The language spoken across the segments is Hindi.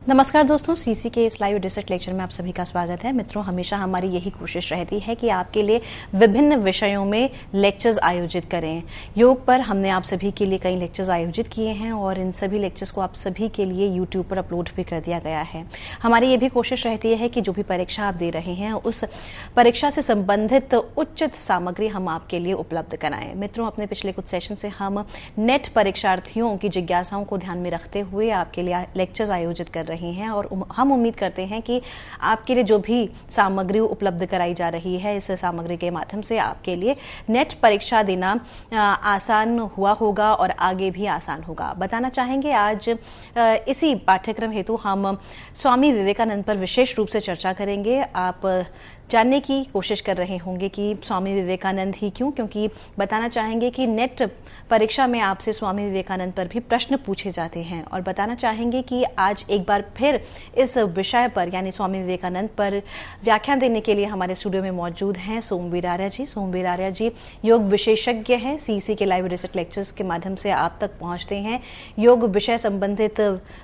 नमस्कार दोस्तों, सीसी के इस लाइव डिसेट लेक्चर में आप सभी का स्वागत है। मित्रों, हमेशा हमारी यही कोशिश रहती है कि आपके लिए विभिन्न विषयों में लेक्चर्स आयोजित करें। योग पर हमने आप सभी के लिए कई लेक्चर्स आयोजित किए हैं और इन सभी लेक्चर्स को आप सभी के लिए यूट्यूब पर अपलोड भी कर दिया गया है। हमारी ये भी कोशिश रहती है कि जो भी परीक्षा आप दे रहे हैं उस परीक्षा से संबंधित उचित सामग्री हम आपके लिए उपलब्ध कराएं। मित्रों, अपने पिछले कुछ सेशन से हम नेट परीक्षार्थियों की जिज्ञासाओं को ध्यान में रखते हुए आपके लिए लेक्चर्स आयोजित कर रहे हैं और हम उम्मीद करते हैं कि आपके लिए जो भी सामग्री उपलब्ध कराई जा रही है, इस सामग्री के माध्यम से आपके लिए नेट परीक्षा देना आसान हुआ होगा और आगे भी आसान होगा। बताना चाहेंगे आज इसी पाठ्यक्रम हेतु हम स्वामी विवेकानंद पर विशेष रूप से चर्चा करेंगे। आप जानने की कोशिश कर रहे होंगे कि स्वामी विवेकानंद ही क्यों, क्योंकि बताना चाहेंगे कि नेट परीक्षा में आपसे स्वामी विवेकानंद पर भी प्रश्न पूछे जाते हैं और बताना चाहेंगे कि आज एक बार फिर इस विषय पर यानी स्वामी विवेकानंद पर व्याख्यान देने के लिए हमारे स्टूडियो में मौजूद हैं सोमवीर आर्या जी। सोमवीर आर्या जी योग विशेषज्ञ हैं, सीसी के लाइव रिसेट लेक्चर्स के माध्यम से आप तक पहुंचते हैं, योग विषय संबंधित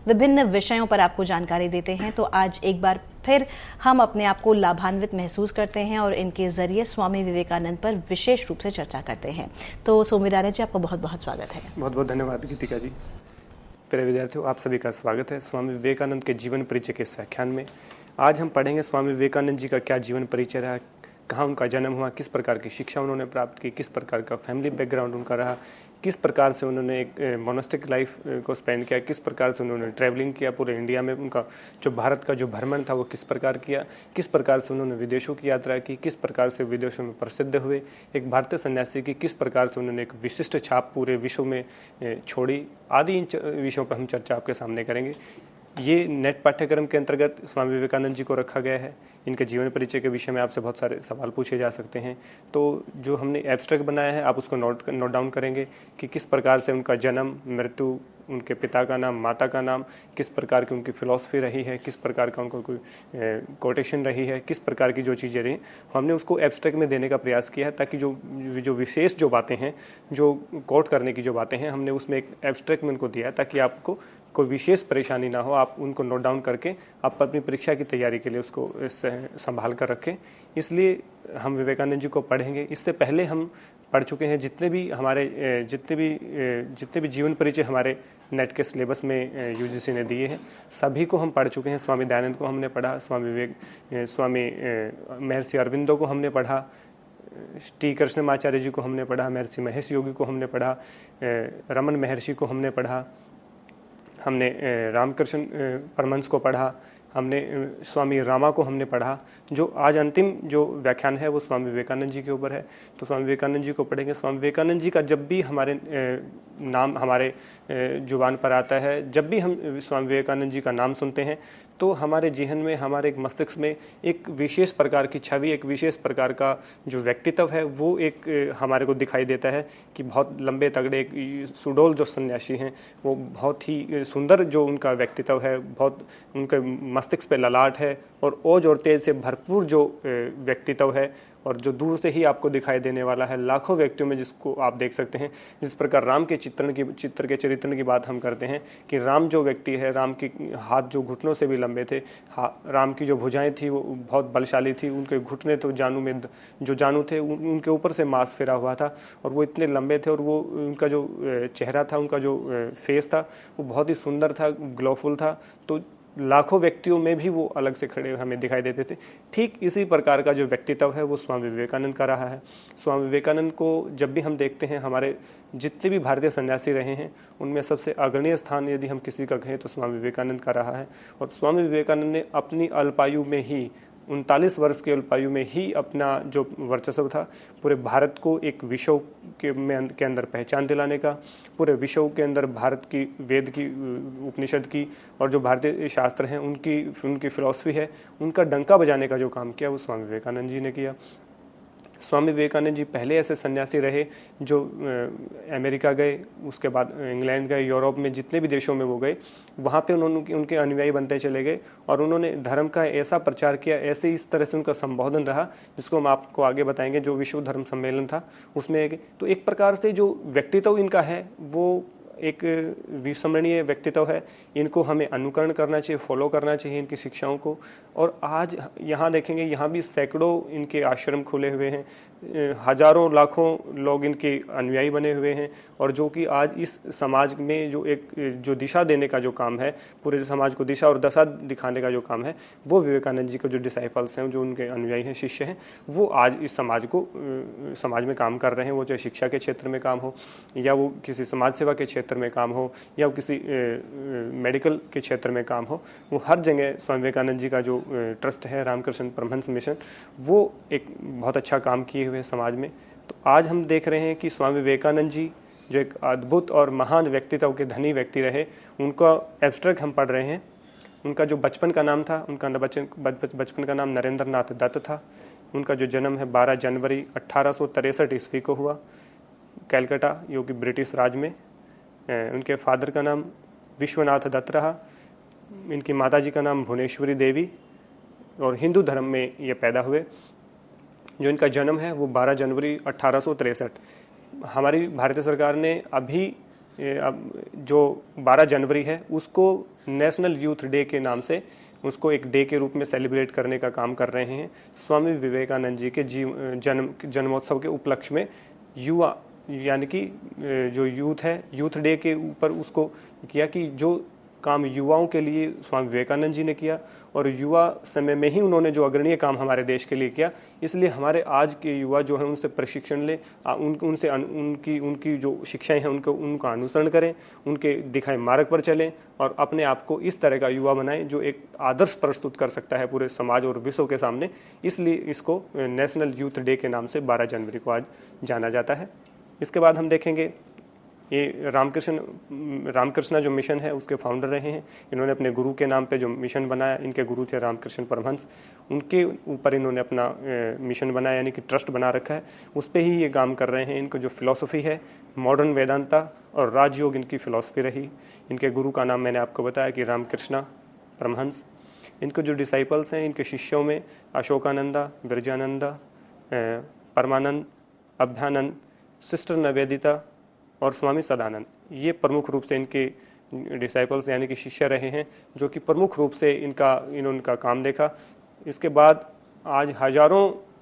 विभिन्न विषयों पर आपको जानकारी देते हैं। तो आज एक बार फिर हम अपने आप को लाभान्वित महसूस करते हैं और इनके जरिए स्वामी विवेकानंद पर विशेष रूप से चर्चा करते हैं। तो सोमवीर आर्या जी, आपका बहुत बहुत स्वागत है। बहुत बहुत धन्यवाद गीतिका जी। प्रिय विद्यार्थियों, आप सभी का स्वागत है स्वामी विवेकानंद के जीवन परिचय के इस व्याख्यान में। आज हम पढ़ेंगे स्वामी विवेकानंद जी का क्या जीवन परिचय रहा, कहाँ उनका जन्म हुआ, किस प्रकार की शिक्षा उन्होंने प्राप्त की, किस प्रकार का फैमिली बैकग्राउंड उनका रहा, किस प्रकार से उन्होंने एक मोनास्टिक लाइफ को स्पेंड किया, किस प्रकार से उन्होंने ट्रैवलिंग किया पूरे इंडिया में, उनका जो भारत का जो भ्रमण था वो किस प्रकार किया, किस प्रकार से उन्होंने विदेशों की यात्रा की, किस प्रकार से विदेशों में प्रसिद्ध हुए, एक भारतीय सन्यासी की किस प्रकार से उन्होंने एक विशिष्ट छाप पूरे विश्व में छोड़ी, आदि इन विषयों पर हम चर्चा आपके सामने करेंगे। ये नेट पाठ्यक्रम के अंतर्गत स्वामी विवेकानंद जी को रखा गया है। इनके जीवन परिचय के विषय में आपसे बहुत सारे सवाल पूछे जा सकते हैं, तो जो हमने एब्स्ट्रैक्ट बनाया है आप उसको नोट डाउन करेंगे कि किस प्रकार से उनका जन्म, मृत्यु, उनके पिता का नाम, माता का नाम, किस प्रकार की उनकी फिलॉसफी रही है, किस प्रकार का उनका कोई कोटेशन रही है, किस प्रकार की जो चीज़ें रही, हमने उसको एब्स्ट्रैक्ट में देने का प्रयास किया है ताकि जो विशेष जो बातें हैं, जो कोट करने की जो बातें हैं, हमने उसमें एक एब्स्ट्रैक्ट में उनको दिया है ताकि आपको कोई विशेष परेशानी ना हो। आप उनको नोट डाउन करके आप अपनी परीक्षा की तैयारी के लिए उसको संभाल कर रखें। इसलिए हम विवेकानंद जी को पढ़ेंगे। इससे पहले हम पढ़ चुके हैं जितने भी जीवन परिचय हमारे नेट के सिलेबस में यूजीसी ने दिए हैं, सभी को हम पढ़ चुके हैं। स्वामी दयानंद को हमने पढ़ा, स्वामी महर्षि अरविंदो को हमने पढ़ा, टी कृष्णमाचार्य जी को हमने पढ़ा, महर्षि महेश योगी को हमने पढ़ा, रमन महर्षि को हमने पढ़ा, हमने रामकृष्ण परमहंस को पढ़ा, हमने स्वामी रामा को हमने पढ़ा। जो आज अंतिम जो व्याख्यान है वो स्वामी विवेकानंद जी के ऊपर है, तो स्वामी विवेकानंद जी को पढ़ेंगे। स्वामी विवेकानंद जी का जब भी हमारे नाम हमारे जुबान पर आता है, जब भी हम स्वामी विवेकानंद जी का नाम सुनते हैं तो हमारे जेहन में, हमारे एक मस्तिष्क में एक विशेष प्रकार की छवि, एक विशेष प्रकार का जो व्यक्तित्व है वो एक हमारे को दिखाई देता है कि बहुत लंबे तगड़े एक सुडौल जो सन्यासी हैं, वो बहुत ही सुंदर जो उनका व्यक्तित्व है, बहुत उनके मस्तिष्क पे ललाट है और ओज और तेज से भरपूर जो व्यक्तित्व है और जो दूर से ही आपको दिखाई देने वाला है लाखों व्यक्तियों में, जिसको आप देख सकते हैं। जिस प्रकार राम के चित्र के चरित्र की बात हम करते हैं कि राम जो व्यक्ति है, राम के हाथ जो घुटनों से भी लंबे थे, राम की जो भुजाएं थी वो बहुत बलशाली थी, उनके घुटने तो जानू थे उनके ऊपर से मांस फिरा हुआ था और वो इतने लंबे थे और वो उनका जो चेहरा था, उनका जो फेस था वो बहुत ही सुंदर था, ग्लोफुल था। तो लाखों व्यक्तियों में भी वो अलग से खड़े हमें दिखाई देते थे। ठीक इसी प्रकार का जो व्यक्तित्व है वो स्वामी विवेकानंद का रहा है। स्वामी विवेकानंद को जब भी हम देखते हैं, हमारे जितने भी भारतीय सन्यासी रहे हैं उनमें सबसे अग्रणीय स्थान यदि हम किसी का कहें तो स्वामी विवेकानंद का रहा है। और स्वामी विवेकानंद ने अपनी अल्पायु में ही 39 वर्ष की अल्पायु में ही अपना जो वर्चस्व था पूरे भारत को एक विश्व के अंदर पहचान दिलाने का, पूरे विश्व के अंदर भारत की वेद की, उपनिषद की और जो भारतीय शास्त्र हैं उनकी फिलॉसफी है, उनका डंका बजाने का जो काम किया वो स्वामी विवेकानंद जी ने किया। स्वामी विवेकानंद जी पहले ऐसे सन्यासी रहे जो अमेरिका गए, उसके बाद इंग्लैंड गए, यूरोप में जितने भी देशों में वो गए, वहाँ पे उन्होंने उनके अनुयायी बनते चले गए और उन्होंने धर्म का ऐसा प्रचार किया, ऐसे इस तरह से उनका संबोधन रहा जिसको हम आपको आगे बताएंगे। जो विश्व धर्म सम्मेलन था उसमें तो एक प्रकार से जो व्यक्तित्व इनका है वो एक विस्मरणीय व्यक्तित्व है। इनको हमें अनुकरण करना चाहिए, फॉलो करना चाहिए इनकी शिक्षाओं को। और आज यहाँ देखेंगे, यहाँ भी सैकड़ों इनके आश्रम खुले हुए हैं, हजारों लाखों लोग इनके अनुयायी बने हुए हैं। और जो कि आज इस समाज में जो दिशा देने का जो काम है, पूरे समाज को दिशा और दशा दिखाने का जो काम है, वो विवेकानंद जी के जो डिसाइपल्स हैं, जो उनके अनुयायी हैं, शिष्य हैं, वो आज इस समाज में काम कर रहे हैं। वो चाहे शिक्षा के क्षेत्र में काम हो, या वो किसी समाज सेवा के क्षेत्र में काम हो, या वो किसी मेडिकल के क्षेत्र में काम हो, वो हर जगह स्वामी विवेकानंद जी का जो ट्रस्ट है, रामकृष्ण परमहंस मिशन, वो एक बहुत अच्छा काम किए हुए समाज में। तो आज हम देख रहे हैं कि स्वामी विवेकानंद जी जो एक अद्भुत और महान व्यक्तित्व के धनी व्यक्ति रहे, उनका एब्स्ट्रैक्ट हम पढ़ रहे हैं। उनका जो बचपन का नाम था, उनका बचपन का नाम नरेंद्र नाथ दत्त था। उनका जो जन्म है 12 जनवरी 1863 ईस्वी को हुआ, कैलकाटा जो कि ब्रिटिश राज में। उनके फादर का नाम विश्वनाथ दत्त रहा, इनकी माताजी का नाम भुवनेश्वरी देवी, और हिंदू धर्म में ये पैदा हुए। जो इनका जन्म है वो 12 जनवरी 1863। हमारी भारतीय सरकार ने अभी जो 12 जनवरी है उसको नेशनल यूथ डे के नाम से उसको एक डे के रूप में सेलिब्रेट करने का काम कर रहे हैं। स्वामी विवेकानंद जी के जन्मोत्सव के उपलक्ष्य में युवा, यानी कि जो यूथ है, यूथ डे के ऊपर उसको किया कि जो काम युवाओं के लिए स्वामी विवेकानंद जी ने किया, और युवा समय में ही उन्होंने जो अग्रणीय काम हमारे देश के लिए किया, इसलिए हमारे आज के युवा जो हैं उनसे प्रशिक्षण लें, उनकी जो शिक्षाएं हैं उनका अनुसरण करें, उनके दिखाए मार्ग पर चलें और अपने आप को इस तरह का युवा बनाएं जो एक आदर्श प्रस्तुत कर सकता है पूरे समाज और विश्व के सामने। इसलिए इसको नेशनल यूथ डे के नाम से 12 जनवरी को आज जाना जाता है। इसके बाद हम देखेंगे ये रामकृष्ण जो मिशन है उसके फाउंडर रहे हैं। इन्होंने अपने गुरु के नाम पे जो मिशन बनाया, इनके गुरु थे रामकृष्ण परमहंस, उनके ऊपर इन्होंने अपना मिशन बनाया, यानी कि ट्रस्ट बना रखा है, उस पर ही ये काम कर रहे हैं। इनको जो फिलॉसफी है मॉडर्न वेदांता और राजयोग इनकी फिलॉसफी रही। इनके गुरु का नाम मैंने आपको बताया कि रामकृष्ण परमहंस। इनको जो डिसाइपल्स हैं, इनके शिष्यों में अशोकानंदा, विरजानंदा, परमानंद, अभ्यानंद, सिस्टर निवेदिता और स्वामी सदानंद, ये प्रमुख रूप से इनके डिसाइपल्स यानी कि शिष्य रहे हैं, जो कि प्रमुख रूप से इनका काम देखा। इसके बाद आज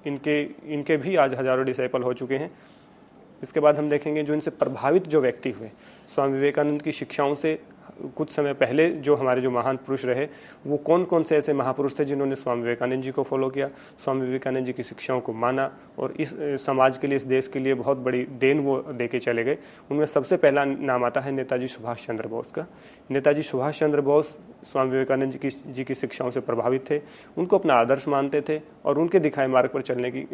इनके भी आज हजारों डिसाइपल हो चुके हैं। इसके बाद हम देखेंगे जो इनसे प्रभावित जो व्यक्ति हुए स्वामी विवेकानंद की शिक्षाओं से कुछ समय पहले, जो हमारे जो महान पुरुष रहे, वो कौन कौन से ऐसे महापुरुष थे जिन्होंने स्वामी विवेकानंद जी को फॉलो किया, स्वामी विवेकानंद जी की शिक्षाओं को माना और इस समाज के लिए, इस देश के लिए बहुत बड़ी देन वो दे के चले गए। उनमें सबसे पहला नाम आता है नेताजी सुभाष चंद्र बोस का। नेताजी सुभाष चंद्र बोस स्वामी विवेकानंद जी की शिक्षाओं से प्रभावित थे, उनको अपना आदर्श मानते थे और उनके दिखाए मार्ग पर चलने की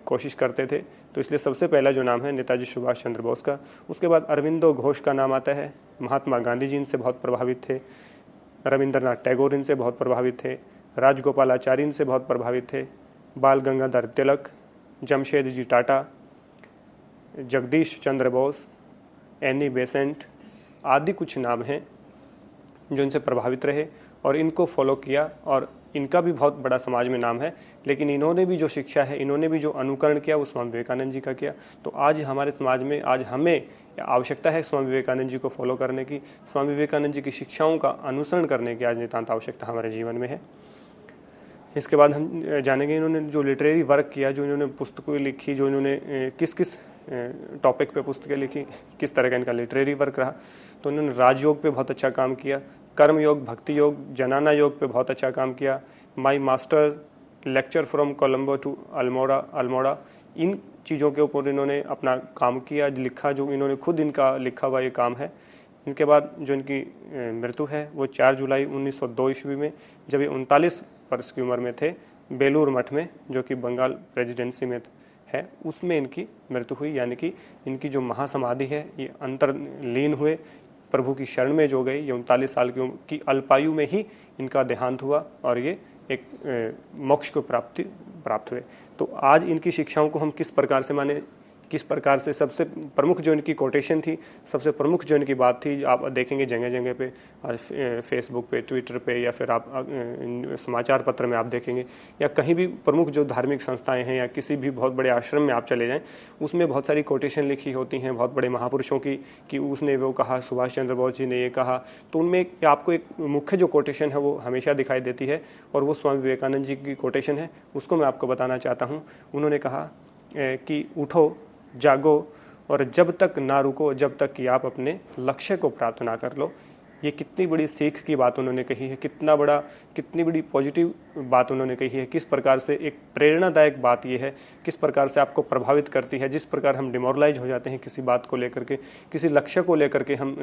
कोशिश करते थे। तो इसलिए सबसे पहला जो नाम है नेताजी सुभाष चंद्र बोस का। उसके बाद अरविंदो घोष का नाम आता है। महात्मा गांधी जी इनसे बहुत प्रभावित थे। रविंद्रनाथ टैगोर इनसे बहुत प्रभावित थे। राजगोपालाचारी इनसे बहुत प्रभावित थे। बाल गंगाधर तिलक, जमशेद जी टाटा, जगदीश चंद्र बोस, एनी बेसेंट आदि कुछ नाम हैं जो इनसे प्रभावित रहे और इनको फॉलो किया, और इनका भी बहुत बड़ा समाज में नाम है। लेकिन इन्होंने भी जो शिक्षा है, इन्होंने भी जो अनुकरण किया वो स्वामी विवेकानंद जी का किया। तो आज हमारे समाज में आज हमें आवश्यकता है स्वामी विवेकानंद जी को फॉलो करने की, स्वामी विवेकानंद जी की शिक्षाओं का अनुसरण करने की आज नितांत आवश्यकता हमारे जीवन में है। इसके बाद हम जानेंगे इन्होंने जो लिटरेरी वर्क किया, जो इन्होंने पुस्तकें लिखी, जो इन्होंने किस किस टॉपिक पे पुस्तकें लिखी, किस तरह का इनका लिटरेरी वर्क रहा। तो इन्होंने राजयोग पे बहुत अच्छा काम किया, कर्म योग, भक्ति योग, जनाना योग पे बहुत अच्छा काम किया। My master, lecture from Colombo to Almora, इन चीज़ों के ऊपर इन्होंने अपना काम किया, लिखा, जो इन्होंने खुद इनका लिखा हुआ ये काम है। इनके बाद जो इनकी मृत्यु है वो 4 जुलाई 1902 ईस्वी में, जब ये 39 वर्ष की उम्र में थे, बेलूर मठ में, जो कि बंगाल प्रेसिडेंसी में है, उसमें इनकी मृत्यु हुई। यानी कि इनकी जो महासमाधि है ये अंतर्लीन हुए, प्रभु की शरण में जो गए। ये 39 साल की अल्पायु में ही इनका देहांत हुआ और ये एक मोक्ष को प्राप्त हुए। तो आज इनकी शिक्षाओं को हम किस प्रकार से माने, किस प्रकार से, सबसे प्रमुख जो इनकी कोटेशन थी, सबसे प्रमुख जो इनकी बात थी, आप देखेंगे जगह जगह पे, आज फेसबुक पे, ट्विटर पे, या फिर आप समाचार पत्र में आप देखेंगे, या कहीं भी प्रमुख जो धार्मिक संस्थाएं हैं या किसी भी बहुत बड़े आश्रम में आप चले जाएं, उसमें बहुत सारी कोटेशन लिखी होती हैं बहुत बड़े महापुरुषों की, कि उसने वो कहा, सुभाष चंद्र बोस जी ने ये कहा। तो उनमें आपको एक मुख्य जो कोटेशन है वो हमेशा दिखाई देती है, और वो स्वामी विवेकानंद जी की कोटेशन है। उसको मैं आपको बताना चाहता हूँ। उन्होंने कहा कि उठो, जागो और जब तक ना रुको, जब तक कि आप अपने लक्ष्य को प्राप्त ना कर लो। ये कितनी बड़ी सीख की बात उन्होंने कही है, कितनी बड़ी पॉजिटिव बात उन्होंने कही है, किस प्रकार से एक प्रेरणादायक बात ये है, किस प्रकार से आपको प्रभावित करती है। जिस प्रकार हम डिमोरलाइज हो जाते हैं किसी बात को लेकर के, किसी लक्ष्य को लेकर के हम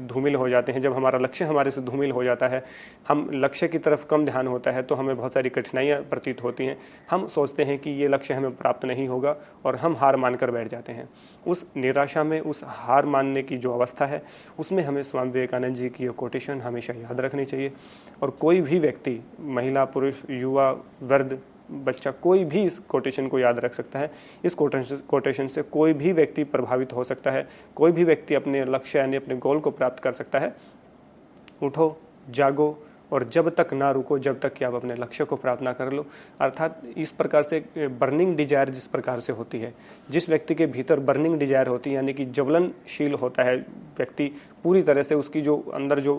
धूमिल हो जाते हैं। जब हमारा लक्ष्य हमारे से धूमिल हो जाता है, हम लक्ष्य की तरफ कम ध्यान होता है, तो हमें बहुत सारी कठिनाइयाँ प्रतीत होती हैं। हम सोचते हैं कि ये लक्ष्य हमें प्राप्त नहीं होगा और हम हार मानकर बैठ जाते हैं। उस निराशा में, उस हार मानने की जो अवस्था है, उसमें हमें स्वामी विवेकानंद जी की ये कोटेशन हमेशा याद रखनी चाहिए। और कोई भी व्यक्ति, महिला, पुरुष, युवा, वृद्ध, बच्चा, कोई भी इस कोटेशन को याद रख सकता है। इस कोटेशन से कोई भी व्यक्ति प्रभावित हो सकता है, कोई भी व्यक्ति अपने लक्ष्य यानी अपने गोल को प्राप्त कर सकता है। उठो, जागो और जब तक ना रुको, जब तक कि आप अपने लक्ष्य को प्राप्त ना कर लो। अर्थात इस प्रकार से बर्निंग डिजायर जिस प्रकार से होती है, जिस व्यक्ति के भीतर बर्निंग डिजायर होती है, यानी कि ज्वलनशील होता है व्यक्ति पूरी तरह से, उसकी जो अंदर जो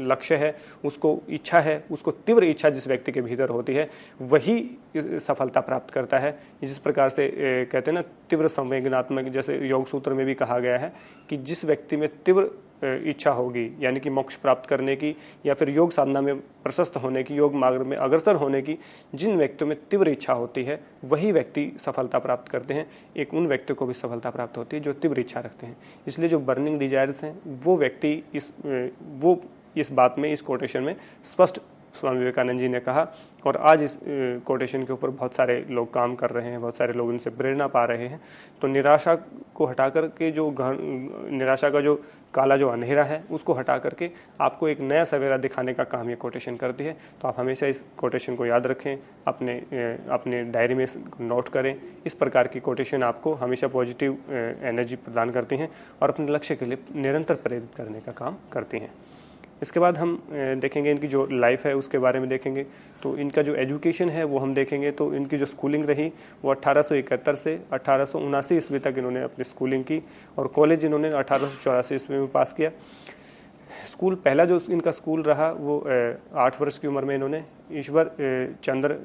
लक्ष्य है, उसको इच्छा है, उसको तीव्र इच्छा जिस व्यक्ति के भीतर होती है, वही सफलता प्राप्त करता है। जिस प्रकार से कहते हैं ना, तीव्र संवेदनात्मक, जैसे योग सूत्र में भी कहा गया है कि जिस व्यक्ति में तीव्र इच्छा होगी, यानी कि मोक्ष प्राप्त करने की या फिर योग साधना में प्रशस्त होने की, योग मार्ग में अग्रसर होने की, जिन व्यक्तियों में तीव्र इच्छा होती है, वही व्यक्ति सफलता प्राप्त करते हैं। एक उन व्यक्तियों को भी सफलता प्राप्त होती है जो तीव्र इच्छा रखते हैं। इसलिए जो बर्निंग डिजायर्स हैं, वो व्यक्ति इस बात में, इस कोटेशन में स्पष्ट स्वामी विवेकानंद जी ने कहा। और आज इस कोटेशन के ऊपर बहुत सारे लोग काम कर रहे हैं, बहुत सारे लोग इनसे प्रेरणा पा रहे हैं। तो निराशा को हटा करके, जो निराशा का जो काला जो अंधेरा है, उसको हटा करके आपको एक नया सवेरा दिखाने का काम ये कोटेशन करती है। तो आप हमेशा इस कोटेशन को याद रखें, अपने डायरी में नोट करें। इस प्रकार की कोटेशन आपको हमेशा पॉजिटिव एनर्जी प्रदान करती हैं और अपने लक्ष्य के लिए निरंतर प्रेरित करने का काम करती हैं। इसके बाद हम देखेंगे इनकी जो लाइफ है उसके बारे में देखेंगे। तो इनका जो एजुकेशन है वो हम देखेंगे। तो इनकी जो स्कूलिंग रही वो 1871 से 1879 ईस्वी तक इन्होंने अपनी स्कूलिंग की, और कॉलेज इन्होंने 1884 ईस्वी में पास किया। स्कूल, पहला जो इनका स्कूल रहा वो 8 वर्ष की उम्र में इन्होंने ईश्वर चंद्र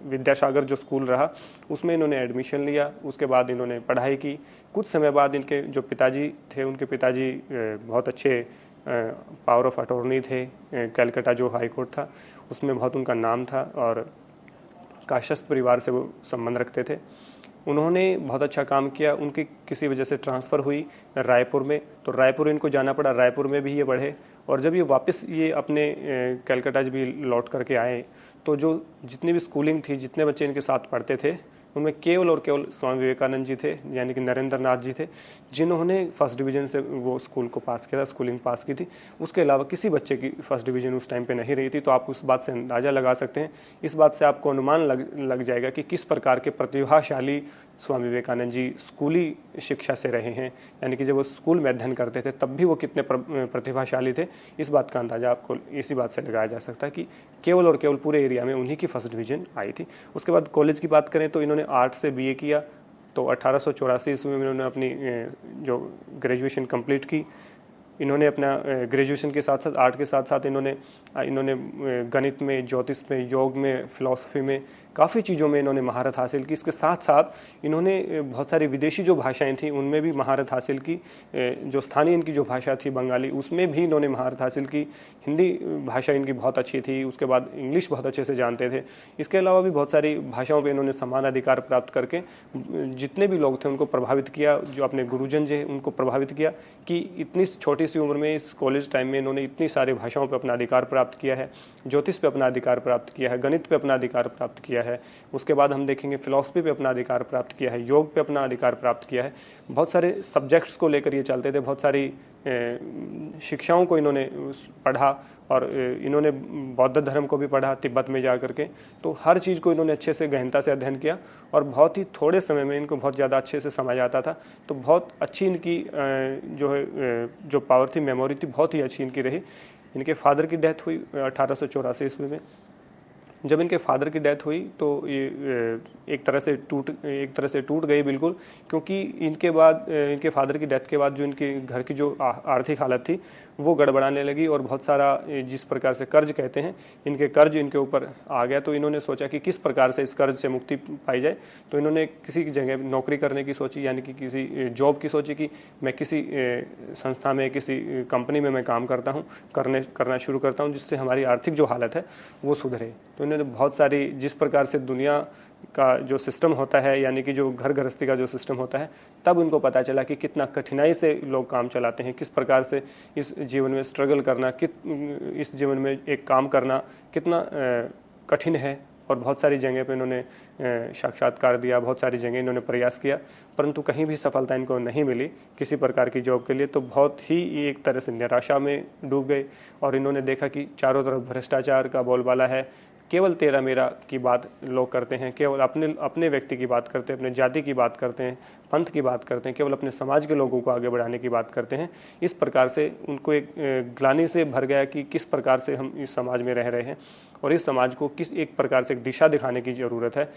विद्यासागर जो स्कूल रहा उसमें इन्होंने एडमिशन लिया। उसके बाद इन्होंने पढ़ाई की। कुछ समय बाद इनके जो पिताजी थे, उनके पिताजी बहुत अच्छे पावर ऑफ अटॉर्नी थे। कलकत्ता जो हाई कोर्ट था उसमें बहुत उनका नाम था और कायस्थ परिवार से वो संबंध रखते थे। उन्होंने बहुत अच्छा काम किया। उनकी किसी वजह से ट्रांसफ़र हुई रायपुर में, तो रायपुर इनको जाना पड़ा। रायपुर में भी ये पढ़े, और जब ये वापस ये अपने कलकत्ता भी लौट करके आए, तो जो जितनी भी स्कूलिंग थी, जितने बच्चे इनके साथ पढ़ते थे, उनमें केवल और केवल स्वामी विवेकानंद जी थे, यानी कि नरेंद्र नाथ जी थे, जिन्होंने फर्स्ट डिवीज़न से वो स्कूल को पास किया था, स्कूलिंग पास की थी। उसके अलावा किसी बच्चे की फर्स्ट डिवीज़न उस टाइम पे नहीं रही थी। तो आप उस बात से अंदाज़ा लगा सकते हैं, इस बात से आपको अनुमान लग जाएगा कि किस प्रकार के प्रतिभाशाली स्वामी विवेकानंद जी स्कूली शिक्षा से रहे हैं। यानी कि जब वो स्कूल में अध्ययन करते थे तब भी वो कितने प्रतिभाशाली थे, इस बात का अंदाज़ा आपको इसी बात से लगाया जा सकता है कि केवल और केवल पूरे एरिया में उन्हीं की फर्स्ट डिवीज़न आई थी। उसके बाद कॉलेज की बात करें तो इन्होंने आर्ट्स से बीए किया। तो 1884 ईस्वी में इन्होंने अपनी जो ग्रेजुएशन कंप्लीट की। इन्होंने अपना ग्रेजुएशन के साथ साथ, आर्ट के साथ साथ इन्होंने गणित में, ज्योतिष में, योग में, फिलॉसफी में, काफ़ी चीज़ों में इन्होंने महारत हासिल की। इसके साथ साथ इन्होंने बहुत सारी विदेशी जो भाषाएं थी उनमें भी महारत हासिल की। जो स्थानीय इनकी जो भाषा थी बंगाली, उसमें भी इन्होंने महारत हासिल की। हिंदी भाषा इनकी बहुत अच्छी थी। उसके बाद इंग्लिश बहुत अच्छे से जानते थे। इसके अलावा भी बहुत सारी भाषाओं पर इन्होंने समान अधिकार प्राप्त करके जितने भी लोग थे उनको प्रभावित किया। जो अपने गुरुजन जो है उनको प्रभावित किया कि इतनी छोटी सी उम्र में, इस कॉलेज टाइम में इन्होंने इतनी सारी भाषाओं पर अपना अधिकार प्राप्त किया है, ज्योतिष पे अपना अधिकार प्राप्त किया है, गणित पे अपना अधिकार प्राप्त किया है। उसके बाद हम देखेंगे फिलॉसफी पे अपना अधिकार प्राप्त किया है, योग पे अपना अधिकार प्राप्त किया है। बहुत सारे सब्जेक्ट्स को लेकर ये चलते थे, बहुत सारी शिक्षाओं को इन्होंने पढ़ा और इन्होंने बौद्ध धर्म को भी पढ़ा तिब्बत में जा करके। तो हर चीज़ को इन्होंने अच्छे से गहनता से अध्ययन किया और बहुत ही थोड़े समय में इनको बहुत ज़्यादा अच्छे से समझ आता था। तो बहुत अच्छी इनकी जो पावर थी, मेमोरी थी, बहुत ही अच्छी इनकी रही। इनके फादर की डेथ हुई 1884 ईस्वी में। जब इनके फादर की डेथ हुई तो ये एक तरह से टूट गई बिल्कुल, क्योंकि इनके फादर की डेथ के बाद जो इनके घर की जो आर्थिक हालत थी वो गड़बड़ाने लगी और बहुत सारा जिस प्रकार से कर्ज कहते हैं, इनके कर्ज इनके ऊपर आ गया। तो इन्होंने सोचा कि किस प्रकार से इस कर्ज से मुक्ति पाई जाए। तो इन्होंने किसी जगह नौकरी करने की सोची, यानी कि किसी जॉब की सोची कि मैं किसी संस्था में, किसी कंपनी में मैं काम करना शुरू करता हूँ, जिससे हमारी आर्थिक जो हालत है वो सुधरे। तो इन्होंने बहुत सारी, जिस प्रकार से दुनिया का जो सिस्टम होता है, यानी कि जो घर गृहस्थी का जो सिस्टम होता है, तब उनको पता चला कि कितना कठिनाई से लोग काम चलाते हैं, किस प्रकार से इस जीवन में स्ट्रगल करना, इस जीवन में एक काम करना कितना कठिन है। और बहुत सारी जगह पे इन्होंने साक्षात्कार दिया, बहुत सारी जगह इन्होंने प्रयास किया, परंतु कहीं भी सफलता इनको नहीं मिली किसी प्रकार की जॉब के लिए। तो बहुत ही एक तरह से निराशा में डूब गए और इन्होंने देखा कि चारों तरफ भ्रष्टाचार का बोलबाला है, केवल तेरा मेरा की बात लोग करते हैं, केवल अपने व्यक्ति की बात करते हैं, अपने जाति की बात करते हैं, पंथ की बात करते हैं, केवल अपने समाज के लोगों को आगे बढ़ाने की बात करते हैं। इस प्रकार से उनको एक ग्लानि से भर गया कि किस प्रकार से हम इस समाज में रह रहे हैं और इस समाज को किस एक प्रकार से एक दिशा दिखाने की ज़रूरत है।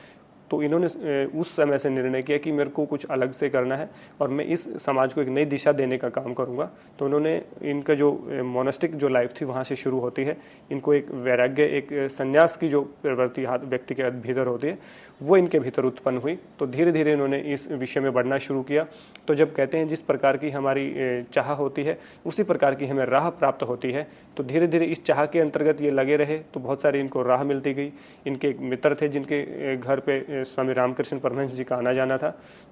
तो इन्होंने उस समय से निर्णय किया कि मेरे को कुछ अलग से करना है और मैं इस समाज को एक नई दिशा देने का काम करूंगा। तो उन्होंने इनका जो मोनास्टिक जो लाइफ थी वहाँ से शुरू होती है, इनको एक वैराग्य, एक संन्यास की जो प्रवृत्ति व्यक्ति के भीतर होती है वो इनके भीतर उत्पन्न हुई। तो धीरे धीरे इन्होंने इस विषय में बढ़ना शुरू किया। तो जब कहते हैं जिस प्रकार की हमारी चाह होती है उसी प्रकार की हमें राह प्राप्त होती है। तो धीरे धीरे इस चाह के अंतर्गत ये लगे रहे तो बहुत सारी इनको राह मिलती गई। इनके एक मित्र थे जिनके घर पे स्वामी रामकृष्ण परमहंस जी का आना जाना था।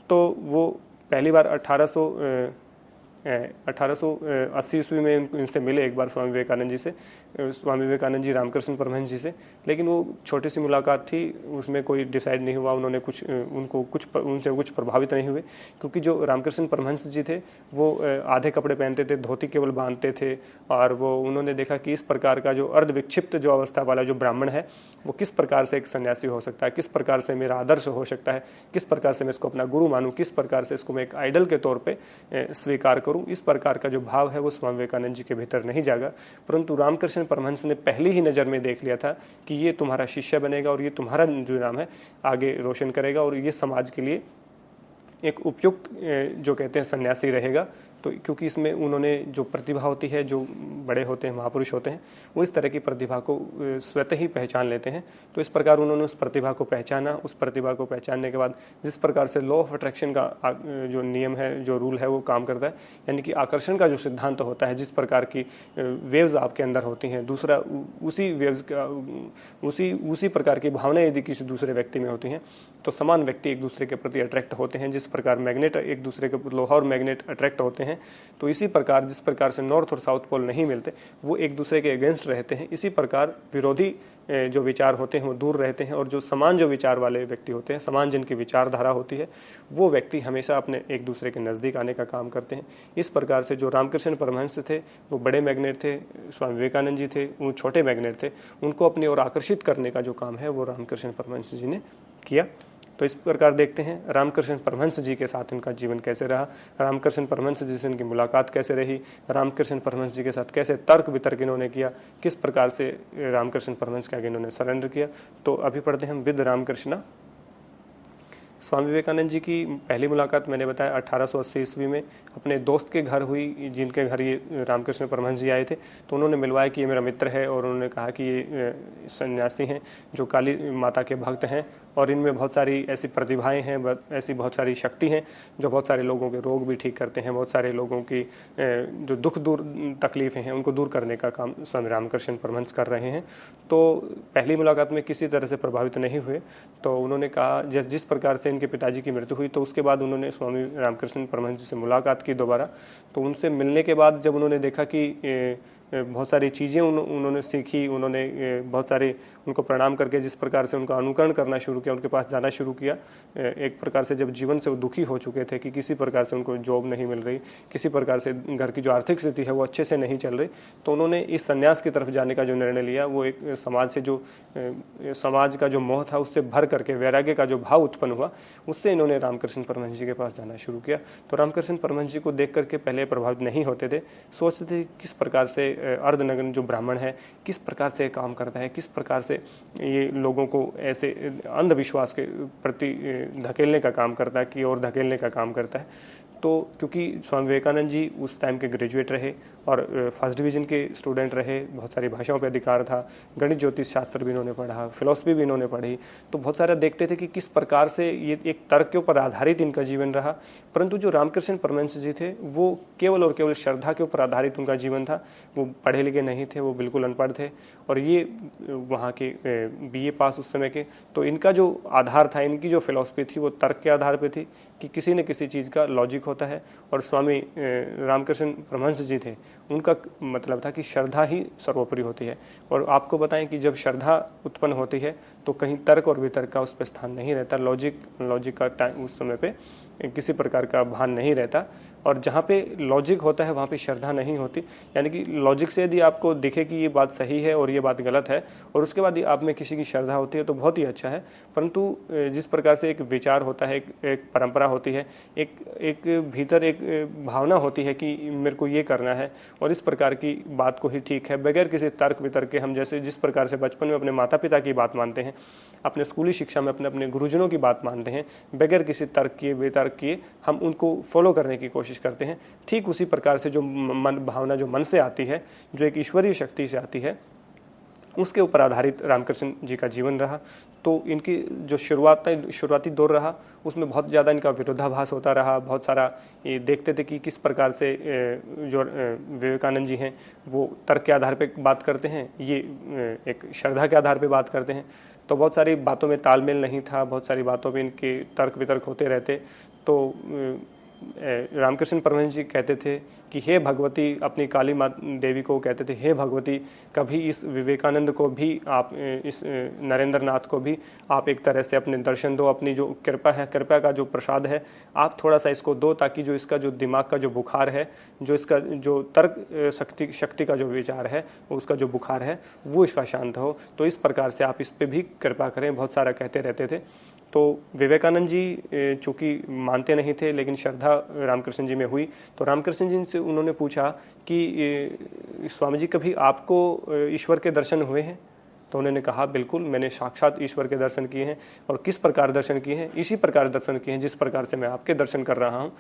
तो वो पहली बार 1880 ईस्वी में इनसे मिले एक बार स्वामी विवेकानंद जी से, स्वामी विवेकानंद जी रामकृष्ण परमहंस जी से। लेकिन वो छोटी सी मुलाकात थी, उसमें कोई डिसाइड नहीं हुआ। उन्होंने उनसे कुछ प्रभावित नहीं हुए, क्योंकि जो रामकृष्ण परमहंस जी थे वो आधे कपड़े पहनते थे, धोती केवल बांधते थे। और वो उन्होंने देखा कि इस प्रकार का जो अर्धविक्षिप्त जो अवस्था वाला जो ब्राह्मण है वो किस प्रकार से एक सन्यासी हो सकता है, किस प्रकार से मेरा आदर्श हो सकता है, किस प्रकार से मैं इसको अपना गुरु मानूं, किस प्रकार से इसको मैं एक आइडल के तौर पे स्वीकार करूं। इस प्रकार का जो भाव है वो स्वामी विवेकानंद जी के भीतर नहीं जागा, परंतु रामकृष्ण परमहंस ने पहली ही नज़र में देख लिया था कि ये तुम्हारा शिष्य बनेगा और ये तुम्हारा जो नाम है आगे रोशन करेगा और ये समाज के लिए एक उपयुक्त जो कहते हैं सन्यासी रहेगा। तो क्योंकि इसमें उन्होंने जो प्रतिभा होती है, जो बड़े होते हैं, महापुरुष होते हैं, वो इस तरह की प्रतिभा को स्वतः ही पहचान लेते हैं। तो इस प्रकार उन्होंने उस प्रतिभा को पहचाना। उस प्रतिभा को पहचानने के बाद जिस प्रकार से लॉ ऑफ अट्रैक्शन का जो नियम है, जो रूल है, वो काम करता है, यानी कि आकर्षण का जो सिद्धांत होता है, जिस प्रकार की वेव्स आपके अंदर होती हैं, दूसरा उसी वेव्स का उसी प्रकार की भावनाएं यदि किसी दूसरे व्यक्ति में होती हैं तो समान व्यक्ति एक दूसरे के प्रति अट्रैक्ट होते हैं। जिस प्रकार मैग्नेट एक दूसरे के, लोहा और मैग्नेट अट्रैक्ट होते हैं, तो इसी प्रकार जिस प्रकार से नॉर्थ और साउथ पोल नहीं मिलते, वो एक दूसरे के अगेंस्ट रहते हैं, इसी प्रकार विरोधी जो विचार होते हैं वो दूर रहते हैं और जो समान जो विचार वाले व्यक्ति होते हैं, समान जिनकी विचारधारा होती है, वो व्यक्ति हमेशा अपने एक दूसरे के नज़दीक आने का काम करते हैं। इस प्रकार से जो रामकृष्ण परमहंस थे वो बड़े मैग्नेट थे, स्वामी विवेकानंद जी थे वो छोटे मैग्नेट थे, उनको अपनी ओर आकर्षित करने का जो काम है वो रामकृष्ण परमहंस जी ने किया। तो इस प्रकार देखते हैं रामकृष्ण परमहंस जी के साथ इनका जीवन कैसे रहा, रामकृष्ण परमहंस जी से इनकी मुलाकात कैसे रही, रामकृष्ण परमहंस जी के साथ कैसे तर्क वितर्क इन्होंने किया, किस प्रकार से रामकृष्ण परमहंस के आगे इन्होंने सरेंडर किया। तो अभी पढ़ते हैं हम विद रामकृष्णा। स्वामी विवेकानंद जी की पहली मुलाकात मैंने बताया 1880 ईस्वी में अपने दोस्त के घर हुई, जिनके घर ये रामकृष्ण परमहंस जी आए थे। तो उन्होंने मिलवाया कि ये मेरा मित्र है और उन्होंने कहा कि ये सन्यासी हैं जो काली माता के भक्त हैं और इनमें बहुत सारी ऐसी प्रतिभाएं हैं, ऐसी बहुत सारी शक्ति हैं जो बहुत सारे लोगों के रोग भी ठीक करते हैं, बहुत सारे लोगों की जो दुख दूर तकलीफ़ें हैं उनको दूर करने का काम स्वामी रामकृष्ण परमहंस कर रहे हैं। तो पहली मुलाकात में किसी तरह से प्रभावित नहीं हुए। तो उन्होंने कहा जिस प्रकार से इनके पिताजी की मृत्यु हुई तो उसके बाद उन्होंने स्वामी रामकृष्ण परमहंस जी से मुलाकात की दोबारा। तो उनसे मिलने के बाद जब उन्होंने देखा कि बहुत सारी चीज़ें उन्होंने सीखी, उन्होंने बहुत सारे उनको प्रणाम करके जिस प्रकार से उनका अनुकरण करना शुरू किया, उनके पास जाना शुरू किया। एक प्रकार से जब जीवन से वो दुखी हो चुके थे कि किसी प्रकार से उनको जॉब नहीं मिल रही, किसी प्रकार से घर की जो आर्थिक स्थिति है वो अच्छे से नहीं चल रही, तो उन्होंने इस संन्यास की तरफ जाने का जो निर्णय लिया वो एक समाज का जो मोह था उससे भर करके वैराग्य का जो भाव उत्पन्न हुआ, उससे इन्होंने रामकृष्ण परमहंस जी के पास जाना शुरू किया। तो रामकृष्ण परमहंस जी को देख करके पहले प्रभावित नहीं होते थे, सोचते थे किस प्रकार से अर्धनग्न जो ब्राह्मण है किस प्रकार से काम करता है, किस प्रकार से ये लोगों को ऐसे अंधविश्वास के प्रति धकेलने का काम करता है, कि और धकेलने का काम करता है। तो क्योंकि स्वामी विवेकानंद जी उस टाइम के ग्रेजुएट रहे और फर्स्ट डिवीजन के स्टूडेंट रहे, बहुत सारी भाषाओं पर अधिकार था, गणित ज्योतिष शास्त्र भी इन्होंने पढ़ा, फिलॉसफी भी इन्होंने पढ़ी, तो बहुत सारा देखते थे कि किस प्रकार से ये एक तर्क के ऊपर आधारित इनका जीवन रहा। परंतु जो रामकृष्ण परमहंस जी थे वो केवल और केवल श्रद्धा के ऊपर आधारित उनका जीवन था। वो पढ़े लिखे नहीं थे, वो बिल्कुल अनपढ़ थे और ये वहाँ के BA पास उस समय के। तो इनका जो आधार था, इनकी जो फिलॉसफी थी वो तर्क के आधार पर थी कि किसी न किसी चीज़ का लॉजिक होता है। और स्वामी रामकृष्ण परमहंस जी थे, उनका मतलब था कि श्रद्धा ही सर्वोपरि होती है। और आपको बताएं कि जब श्रद्धा उत्पन्न होती है तो कहीं तर्क और वितर्क का उस पर स्थान नहीं रहता, लॉजिक का टाइम उस समय पे किसी प्रकार का भान नहीं रहता। और जहाँ पे लॉजिक होता है वहाँ पे श्रद्धा नहीं होती। यानी कि लॉजिक से यदि आपको दिखे कि ये बात सही है और ये बात गलत है और उसके बाद आप में किसी की श्रद्धा होती है तो बहुत ही अच्छा है। परंतु जिस प्रकार से एक विचार होता है, एक परंपरा होती है, एक भीतर एक भावना होती है कि मेरे को ये करना है और इस प्रकार की बात को ही ठीक है, बगैर किसी तर्क वितर्क के, हम जैसे जिस प्रकार से बचपन में अपने माता पिता की बात मानते हैं, अपने स्कूली शिक्षा में अपने गुरुजनों की बात मानते हैं, बगैर किसी तर्क किए वितर्क किए हम उनको फॉलो करने की कोशिश करते हैं, ठीक उसी प्रकार से जो भावना जो मन से आती है, जो एक ईश्वरीय शक्ति से आती है, उसके ऊपर आधारित रामकृष्ण जी का जीवन रहा। तो इनकी जो शुरुआती दौर रहा उसमें बहुत ज़्यादा इनका विरोधाभास होता रहा। बहुत सारा ये देखते थे कि किस प्रकार से जो विवेकानंद जी हैं वो तर्क के आधार पे बात करते हैं, ये एक श्रद्धा के आधार पे बात करते हैं। तो बहुत सारी बातों में तालमेल नहीं था, बहुत सारी बातों में इनके तर्क वितर्क होते रहते। तो रामकृष्ण परमहंस जी कहते थे कि हे भगवती, अपनी काली माता देवी को कहते थे, हे भगवती कभी इस विवेकानंद को भी आप, इस नरेंद्र नाथ को भी आप एक तरह से अपने दर्शन दो, अपनी जो कृपा है, कृपा का जो प्रसाद है आप थोड़ा सा इसको दो, ताकि जो इसका जो दिमाग का जो बुखार है, जो इसका जो तर्क शक्ति का जो विचार है, उसका जो बुखार है वो इसका शांत हो। तो इस प्रकार से आप इस पर भी कृपा करें, बहुत सारा कहते रहते थे। तो विवेकानंद जी चूँकि मानते नहीं थे लेकिन श्रद्धा रामकृष्ण जी में हुई, तो रामकृष्ण जी से उन्होंने पूछा कि स्वामी जी कभी आपको ईश्वर के दर्शन हुए हैं? तो उन्होंने कहा बिल्कुल, मैंने साक्षात ईश्वर के दर्शन किए हैं। और किस प्रकार दर्शन किए हैं? इसी प्रकार दर्शन किए हैं जिस प्रकार से मैं आपके दर्शन कर रहा हूँ।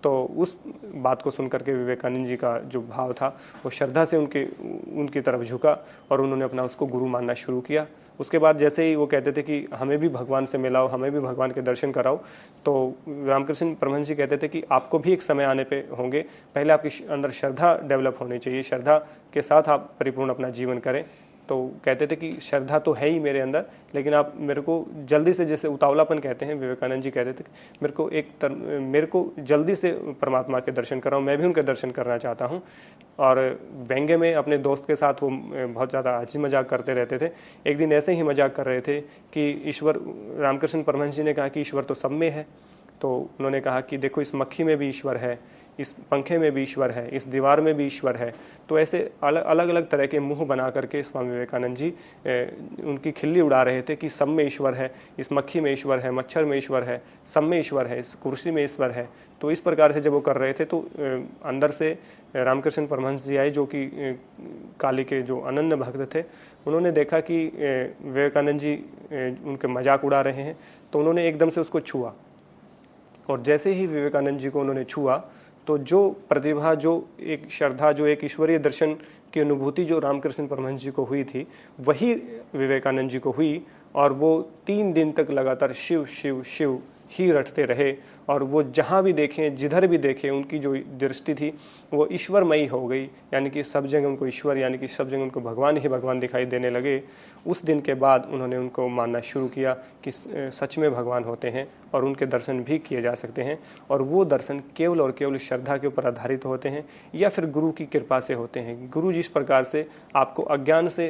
तो उस बात को सुनकर के विवेकानंद जी का जो भाव था वो श्रद्धा से उनकी तरफ झुका और उन्होंने अपना उसको गुरु मानना शुरू किया। उसके बाद जैसे ही वो कहते थे कि हमें भी भगवान से मिलाओ, हमें भी भगवान के दर्शन कराओ, तो रामकृष्ण परमहंस जी कहते थे कि आपको भी एक समय आने पे होंगे, पहले आपके अंदर श्रद्धा डेवलप होनी चाहिए, श्रद्धा के साथ आप परिपूर्ण अपना जीवन करें। तो कहते थे कि श्रद्धा तो है ही मेरे अंदर, लेकिन आप मेरे को जल्दी से, जैसे उतावलापन कहते हैं, विवेकानंद जी कहते थे मेरे को जल्दी से परमात्मा के दर्शन कराओ, मैं भी उनके दर्शन करना चाहता हूँ। और व्यंग्य में अपने दोस्त के साथ वो बहुत ज़्यादा हंसी मजाक करते रहते थे। एक दिन ऐसे ही मजाक कर रहे थे कि ईश्वर, रामकृष्ण परमहंस जी ने कहा कि ईश्वर तो सब में है। तो उन्होंने कहा कि देखो इस मक्खी में भी ईश्वर है, इस पंखे में भी ईश्वर है, इस दीवार में भी ईश्वर है। तो ऐसे अलग अलग तरह के मुंह बना करके स्वामी विवेकानंद जी उनकी खिल्ली उड़ा रहे थे कि सब में ईश्वर है, इस मक्खी में ईश्वर है, मच्छर में ईश्वर है, सब में ईश्वर है, इस कुर्सी में ईश्वर है। तो इस प्रकार से जब वो कर रहे थे तो अंदर से रामकृष्ण परमहंस जी आए, जो कि काली के जो अनन्य भक्त थे। उन्होंने देखा कि विवेकानंद जी उनके मजाक उड़ा रहे हैं, तो उन्होंने एकदम से उसको छुआ। और जैसे ही विवेकानंद जी को उन्होंने छुआ तो जो प्रतिभा, जो एक श्रद्धा, जो एक ईश्वरीय दर्शन की अनुभूति जो रामकृष्ण परमहंस जी को हुई थी, वही विवेकानंद जी को हुई। और वो 3 दिन तक लगातार शिव शिव शिव ही रटते रहे और वो जहाँ भी देखें, जिधर भी देखें, उनकी जो दृष्टि थी वो ईश्वरमयी हो गई, यानी कि सब जगह उनको ईश्वर, यानी कि सब जगह उनको भगवान ही भगवान दिखाई देने लगे। उस दिन के बाद उन्होंने उनको मानना शुरू किया कि सच में भगवान होते हैं और उनके दर्शन भी किए जा सकते हैं, और वो दर्शन केवल और केवल श्रद्धा के ऊपर आधारित होते हैं या फिर गुरु की कृपा से होते हैं। गुरु जिस प्रकार से आपको अज्ञान से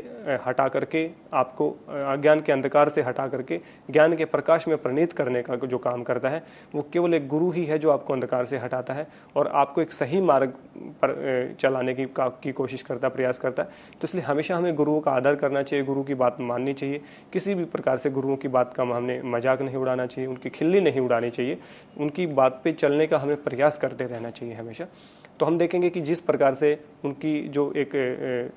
हटा करके, आपको अज्ञान के अंधकार से हटा करके ज्ञान के प्रकाश में प्रणीत करने का जो काम करता है, वो केवल एक गुरु ही है जो आपको अंधकार से हटाता है और आपको एक सही मार्ग पर चलाने की कोशिश करता, प्रयास करता है। तो इसलिए हमेशा हमें गुरुओं का आदर करना चाहिए, गुरु की बात माननी चाहिए। किसी भी प्रकार से गुरुओं की बात का हमने मजाक नहीं उड़ाना चाहिए, उनकी खिल्ली नहीं उड़ानी चाहिए, उनकी बात पे चलने का हमें प्रयास करते रहना चाहिए हमेशा। तो हम देखेंगे कि जिस प्रकार से उनकी जो एक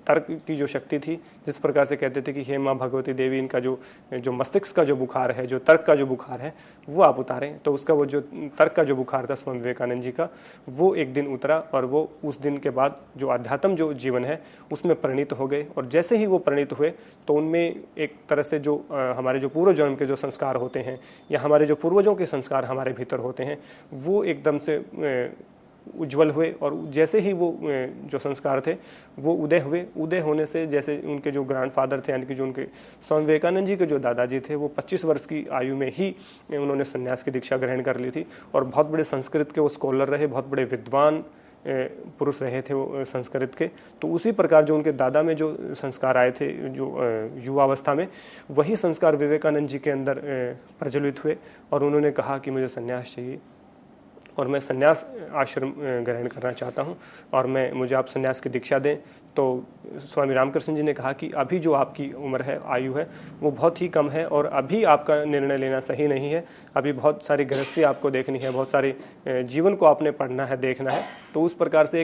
तर्क की जो शक्ति थी, जिस प्रकार से कहते थे कि हे माँ भगवती देवी, इनका जो मस्तिष्क का जो बुखार है, जो तर्क का जो बुखार है, वो आप उतारें। तो उसका वो जो तर्क का जो बुखार था स्वामी विवेकानंद जी का, वो एक दिन उतरा और वो उस दिन के बाद जो अध्यात्म जो जीवन है उसमें परिणित हो गए। और जैसे ही वो परिणित हुए तो उनमें एक तरह से जो हमारे जो पूर्व जन्म के जो संस्कार होते हैं या हमारे जो पूर्वजों के संस्कार हमारे भीतर होते हैं, वो एकदम से उज्जवल हुए। और जैसे ही वो जो संस्कार थे वो उदय हुए, उदय होने से जैसे उनके जो ग्रैंडफादर थे, यानी कि जो उनके स्वामी विवेकानंद जी के जो दादाजी थे, वो 25 वर्ष की आयु में ही उन्होंने संन्यास की दीक्षा ग्रहण कर ली थी और बहुत बड़े संस्कृत के वो स्कॉलर रहे, बहुत बड़े विद्वान पुरुष रहे थे वो संस्कृत के। तो उसी प्रकार जो उनके दादा में जो संस्कार आए थे जो युवावस्था में, वही संस्कार विवेकानंद जी के अंदर प्रज्वलित हुए और उन्होंने कहा कि मुझे संन्यास चाहिए और मैं संन्यास आश्रम ग्रहण करना चाहता हूं और मुझे आप संन्यास की दीक्षा दें। तो स्वामी रामकृष्ण जी ने कहा कि अभी जो आपकी उम्र है, आयु है, वो बहुत ही कम है और अभी आपका निर्णय लेना सही नहीं है। अभी बहुत सारी गृहस्थी आपको देखनी है, बहुत सारे जीवन को आपने पढ़ना है, देखना है। तो उस प्रकार से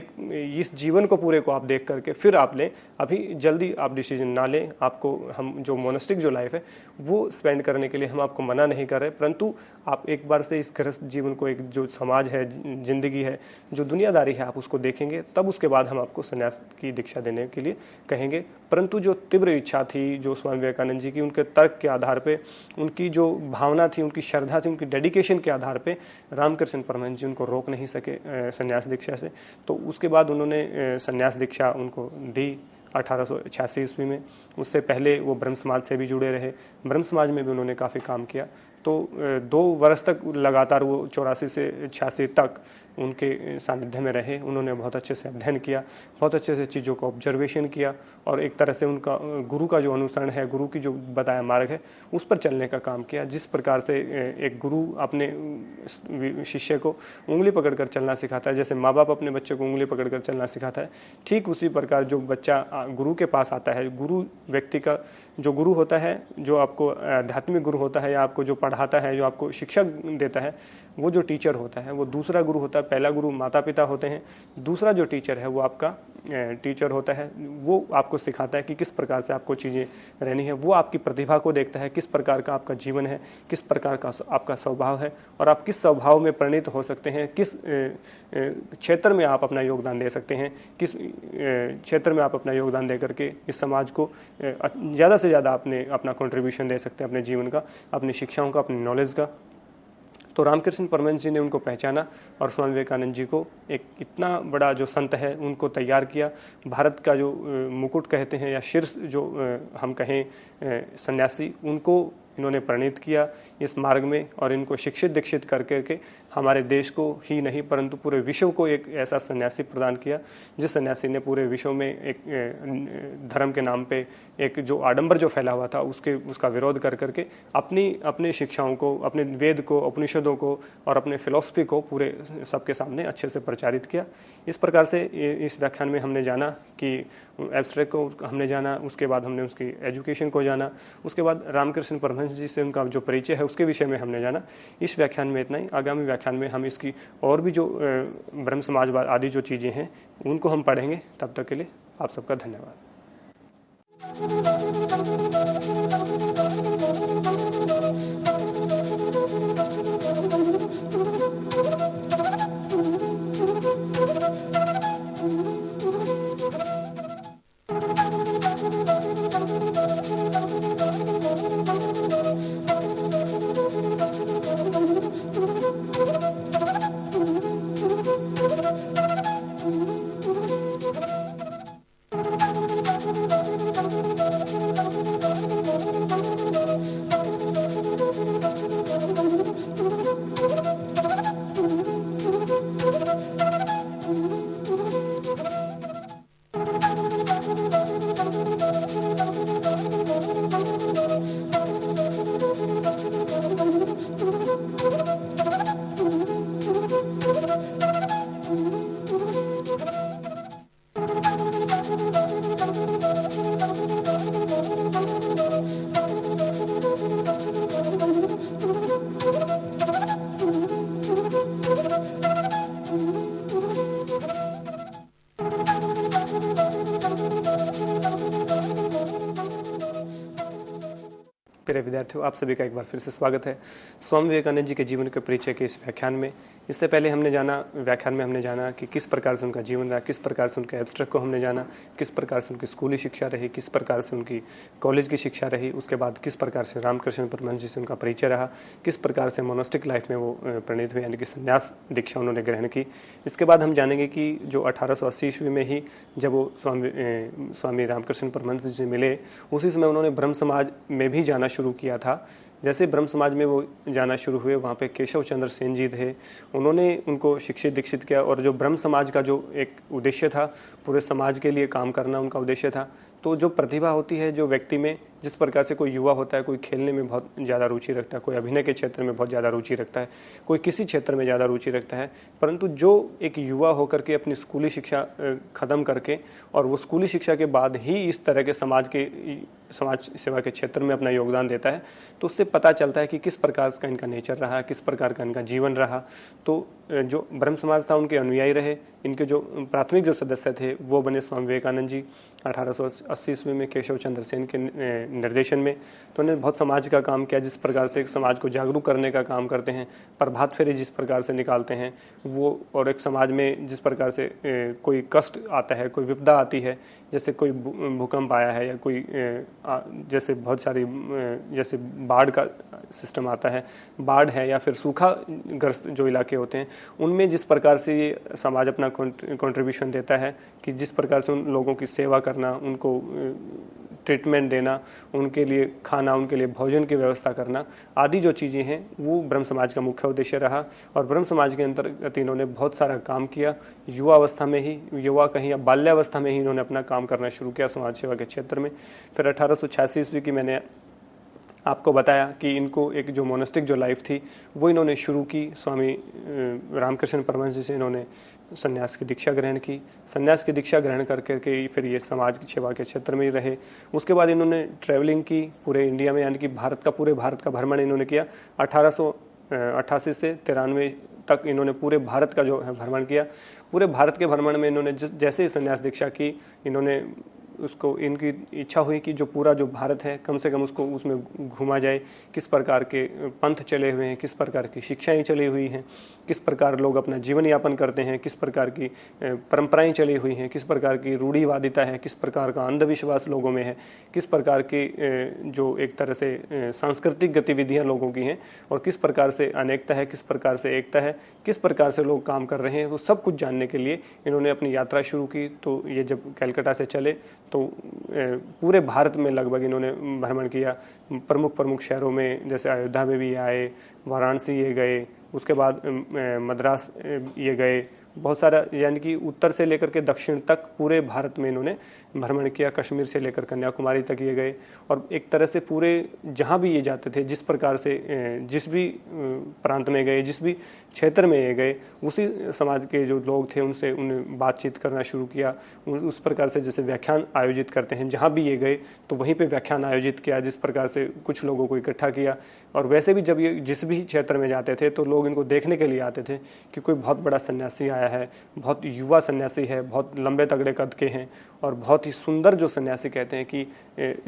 इस जीवन को पूरे को आप देख करके फिर आप लें, अभी जल्दी आप डिसीजन ना लें। आपको हम जो मोनेस्टिक जो लाइफ है वो स्पेंड करने के लिए हम आपको मना नहीं कर रहे, परंतु आप एक बार से इस गृहस्थ जीवन को, एक जो समाज है, जिंदगी है, जो दुनियादारी है, आप उसको देखेंगे, तब उसके बाद हम आपको संन्यास की दीक्षा देने के लिए कहेंगे। परंतु जो तीव्र इच्छा थी जो स्वामी विवेकानंद जी की, उनके तर्क के आधार पे, उनकी जो भावना थी, उनकी श्रद्धा थी, उनकी डेडिकेशन के आधार पे रामकृष्ण परमहंस जी उनको रोक नहीं सके संन्यास दीक्षा से। तो उसके बाद उन्होंने संन्यास दीक्षा उनको दी 1886 ईस्वी में। उससे पहले वो ब्रह्म समाज से भी जुड़े रहे, ब्रह्म समाज में भी उन्होंने काफ़ी काम किया। तो 2 वर्ष तक लगातार वो 84 से 86 तक उनके सानिध्य में रहे। उन्होंने बहुत अच्छे से अध्ययन किया, बहुत अच्छे से चीज़ों को ऑब्जर्वेशन किया और एक तरह से उनका गुरु का जो अनुसरण है, गुरु की जो बताया मार्ग है, उस पर चलने का काम किया। जिस प्रकार से एक गुरु अपने शिष्य को उंगली पकड़कर चलना सिखाता है, जैसे माँ बाप अपने बच्चे को उंगली पकड़कर चलना सिखाता है, ठीक उसी प्रकार जो बच्चा गुरु के पास आता है, गुरु व्यक्ति का जो गुरु होता है, जो आपको आध्यात्मिक गुरु होता है या आपको जो पढ़ाता है, जो आपको शिक्षा देता है, वो जो टीचर होता है वो दूसरा गुरु होता है। पहला गुरु माता पिता होते हैं, दूसरा जो टीचर है वो आपका टीचर होता है। वो आपको सिखाता है कि किस प्रकार से आपको चीज़ें रहनी है। वो आपकी प्रतिभा को देखता है, किस प्रकार का आपका जीवन है, किस प्रकार का आपका स्वभाव है और आप किस स्वभाव में परिणित हो सकते हैं, किस क्षेत्र में आप अपना योगदान दे सकते हैं, किस क्षेत्र में आप अपना योगदान दे करके इस समाज को ज़्यादा से ज़्यादा अपना कंट्रीब्यूशन दे सकते हैं, अपने जीवन का, अपनी शिक्षाओं का, अपनी नॉलेज का। तो रामकृष्ण परमहंस जी ने उनको पहचाना और स्वामी विवेकानंद जी को एक इतना बड़ा जो संत है उनको तैयार किया। भारत का जो मुकुट कहते हैं या शीर्ष जो हम कहें सन्यासी, उनको इन्होंने प्रणीत किया इस मार्ग में और इनको शिक्षित दीक्षित करके हमारे देश को ही नहीं परंतु पूरे विश्व को एक ऐसा सन्यासी प्रदान किया जिस सन्यासी ने पूरे विश्व में एक धर्म के नाम पे एक जो आडंबर जो फैला हुआ था उसका विरोध करके अपनी शिक्षाओं को, अपने वेद को, उपनिषदों को और अपने फिलॉसफी को पूरे सबके सामने अच्छे से प्रचारित किया। इस प्रकार से इस व्याख्यान में हमने जाना कि एब्स्ट्रैक्ट को हमने जाना, उसके बाद हमने उसकी एजुकेशन को जाना, उसके बाद रामकृष्ण परमहंस जी से उनका जो परिचय है उसके विषय में हमने जाना। इस व्याख्यान में इतना ही। आगामी व्याख्यान में हम इसकी और भी जो ब्रह्म समाजवाद आदि जो चीज़ें हैं उनको हम पढ़ेंगे। तब तक के लिए आप सबका धन्यवाद। प्रिय विद्यार्थियों, आप सभी का एक बार फिर से स्वागत है स्वामी विवेकानंद जी के जीवन के परिचय के इस व्याख्यान में। इससे पहले व्याख्यान में हमने जाना कि किस प्रकार से उनका जीवन रहा, किस प्रकार से उनके एब्स्ट्रैक्ट को हमने जाना, किस प्रकार से उनकी स्कूली शिक्षा रही, किस प्रकार से उनकी कॉलेज की शिक्षा रही, उसके बाद किस प्रकार से रामकृष्ण परमहंस जी से उनका परिचय रहा, किस प्रकार से मोनास्टिक लाइफ में वो प्रणीत हुए, यानी कि संन्यास दीक्षा उन्होंने ग्रहण की। इसके बाद हम जानेंगे कि जो 1880 ईस्वी में ही जब वो स्वामी रामकृष्ण परमहंस जी से मिले, उसी समय उन्होंने ब्रह्म समाज में भी जाना शुरू किया था। जैसे ब्रह्म समाज में वो जाना शुरू हुए, वहाँ पे केशव चंद्र सेन जी थे, उन्होंने उनको शिक्षित दीक्षित किया। और जो ब्रह्म समाज का जो एक उद्देश्य था, पूरे समाज के लिए काम करना उनका उद्देश्य था। तो जो प्रतिभा होती है जो व्यक्ति में, जिस प्रकार से कोई युवा होता है, कोई खेलने में बहुत ज़्यादा रुचि रखता है, कोई अभिनय के क्षेत्र में बहुत ज़्यादा रुचि रखता है, कोई किसी क्षेत्र में ज़्यादा रुचि रखता है, परंतु जो एक युवा होकर के अपनी स्कूली शिक्षा ख़त्म करके और वो स्कूली शिक्षा के बाद ही इस तरह के समाज सेवा के क्षेत्र में अपना योगदान देता है, तो उससे पता चलता है कि किस प्रकार का इनका नेचर रहा, किस प्रकार का इनका जीवन रहा। तो जो ब्रह्म समाज था उनके अनुयायी रहे। इनके जो प्राथमिक जो सदस्य थे वो बने स्वामी विवेकानंद जी 1880 ईस्वी में केशव चंद्र सेन के निर्देशन में। तो उन्होंने बहुत समाज का काम किया, जिस प्रकार से एक समाज को जागरूक करने का काम करते हैं, प्रभात फेरी जिस प्रकार से निकालते हैं वो, और एक समाज में जिस प्रकार से कोई कष्ट आता है, कोई विपदा आती है, जैसे कोई भूकंप आया है या कोई जैसे बहुत सारी जैसे बाढ़ का सिस्टम आता है, बाढ़ है या फिर सूखा ग्रस्त जो इलाके होते हैं, उनमें जिस प्रकार से ये समाज अपना कंट्रीब्यूशन देता है कि जिस प्रकार से उन लोगों की सेवा करना, उनको ट्रीटमेंट देना, उनके लिए खाना, उनके लिए भोजन की व्यवस्था करना आदि जो चीज़ें हैं, वो ब्रह्म समाज का मुख्य उद्देश्य रहा। और ब्रह्म समाज के अंतर्गत इन्होंने बहुत सारा काम किया। युवा अवस्था में ही, युवा कहीं या बाल्यावस्था में ही इन्होंने अपना काम करना शुरू किया समाज सेवा के क्षेत्र में। फिर 1886 ईस्वी की मैंने आपको बताया कि इनको एक जो मोनास्टिक जो लाइफ थी वो इन्होंने शुरू की। स्वामी रामकृष्ण परमहंस जी से इन्होंने संन्यास की दीक्षा ग्रहण की। संन्यास की दीक्षा ग्रहण करके फिर ये समाज की सेवा के क्षेत्र में ही रहे। उसके बाद इन्होंने ट्रैवलिंग की पूरे इंडिया में, यानी कि पूरे भारत का भ्रमण इन्होंने किया। 1888 से 93 तक इन्होंने पूरे भारत का जो है भ्रमण किया। पूरे भारत के भ्रमण में इन्होंने जैसे ही संन्यास दीक्षा की, इन्होंने उसको इनकी इच्छा हुई कि जो पूरा जो भारत है कम से कम उसको उसमें घूमा जाए, किस प्रकार के पंथ चले हुए हैं, किस प्रकार की शिक्षाएं चली हुई हैं, किस प्रकार लोग अपना जीवन यापन करते हैं, किस प्रकार की परंपराएं चली हुई हैं, किस प्रकार की रूढ़िवादिता है, किस प्रकार का अंधविश्वास लोगों में है, किस प्रकार की जो एक तरह से सांस्कृतिक गतिविधियां लोगों की हैं, और किस प्रकार से अनेकता है, किस प्रकार से एकता है, किस प्रकार से लोग काम कर रहे हैं, वो सब कुछ जानने के लिए इन्होंने अपनी यात्रा शुरू की। तो ये जब कलकत्ता से चले तो पूरे भारत में लगभग इन्होंने भ्रमण किया। प्रमुख शहरों में जैसे अयोध्या में भी आए, वाराणसी ये गए, उसके बाद मद्रास ये गए, बहुत सारा, यानी कि उत्तर से लेकर के दक्षिण तक पूरे भारत में इन्होंने भ्रमण किया। कश्मीर से लेकर कन्याकुमारी तक ये गए, और एक तरह से पूरे जहाँ भी ये जाते थे, जिस प्रकार से जिस भी प्रांत में गए, जिस भी क्षेत्र में ये गए, उसी समाज के जो लोग थे उनसे उन्हें बातचीत करना शुरू किया। उस प्रकार से जैसे व्याख्यान आयोजित करते हैं, जहाँ भी ये गए तो वहीं पे व्याख्यान आयोजित किया, जिस प्रकार से कुछ लोगों को इकट्ठा किया। और वैसे भी जब ये जिस भी क्षेत्र में जाते थे तो लोग इनको देखने के लिए आते थे कि कोई बहुत बड़ा सन्यासी आया है, बहुत युवा सन्यासी है, बहुत लंबे तगड़े कद के हैं, और बहुत ही सुंदर जो सन्यासी कहते हैं कि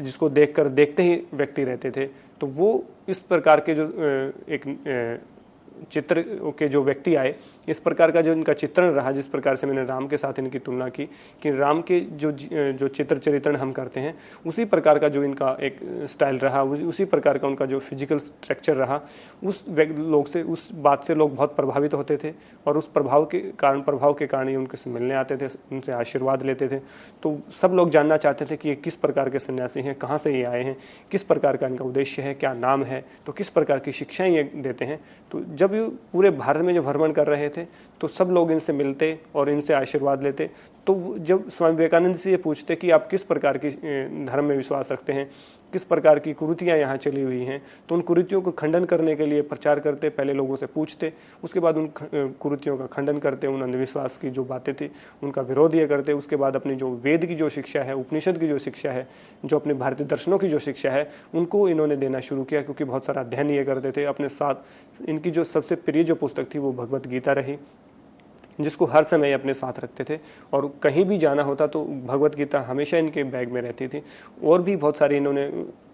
जिसको देखते ही व्यक्ति रहते थे। तो वो इस प्रकार के जो एक चित्र के जो व्यक्ति आए, इस प्रकार का जो इनका चित्रण रहा, जिस प्रकार से मैंने राम के साथ इनकी तुलना की कि राम के जो चित्र चरित्रण हम करते हैं, उसी प्रकार का जो इनका एक स्टाइल रहा, उसी प्रकार का उनका जो फिजिकल स्ट्रक्चर रहा, उस बात से लोग बहुत प्रभावित होते थे, और उस प्रभाव के कारण ही उनसे मिलने आते थे, उनसे आशीर्वाद लेते थे। तो सब लोग जानना चाहते थे कि ये किस प्रकार के सन्यासी हैं, कहाँ से ये आए हैं, किस प्रकार का इनका उद्देश्य है, क्या नाम है, तो किस प्रकार की शिक्षाएं ये देते हैं। तो जब ये पूरे भारत में जो भ्रमण कर रहे थे तो सब लोग इनसे मिलते और इनसे आशीर्वाद लेते। तो जब स्वामी विवेकानंद से ये पूछते कि आप किस प्रकार की धर्म में विश्वास रखते हैं, किस प्रकार की कुरीतियाँ यहाँ चली हुई हैं, तो उन कुरीतियों को खंडन करने के लिए प्रचार करते। पहले लोगों से पूछते, उसके बाद उन कुरीतियों का खंडन करते, उन अंधविश्वास की जो बातें थी उनका विरोध ये करते। उसके बाद अपनी जो वेद की जो शिक्षा है, उपनिषद की जो शिक्षा है, जो अपने भारतीय दर्शनों की जो शिक्षा है, उनको इन्होंने देना शुरू किया, क्योंकि बहुत सारा अध्ययन ये करते थे। अपने साथ इनकी जो सबसे प्रिय जो पुस्तक थी वो भगवत गीता रही, जिसको हर समय अपने साथ रखते थे, और कहीं भी जाना होता तो भगवत गीता हमेशा इनके बैग में रहती थी। और भी बहुत सारी इन्होंने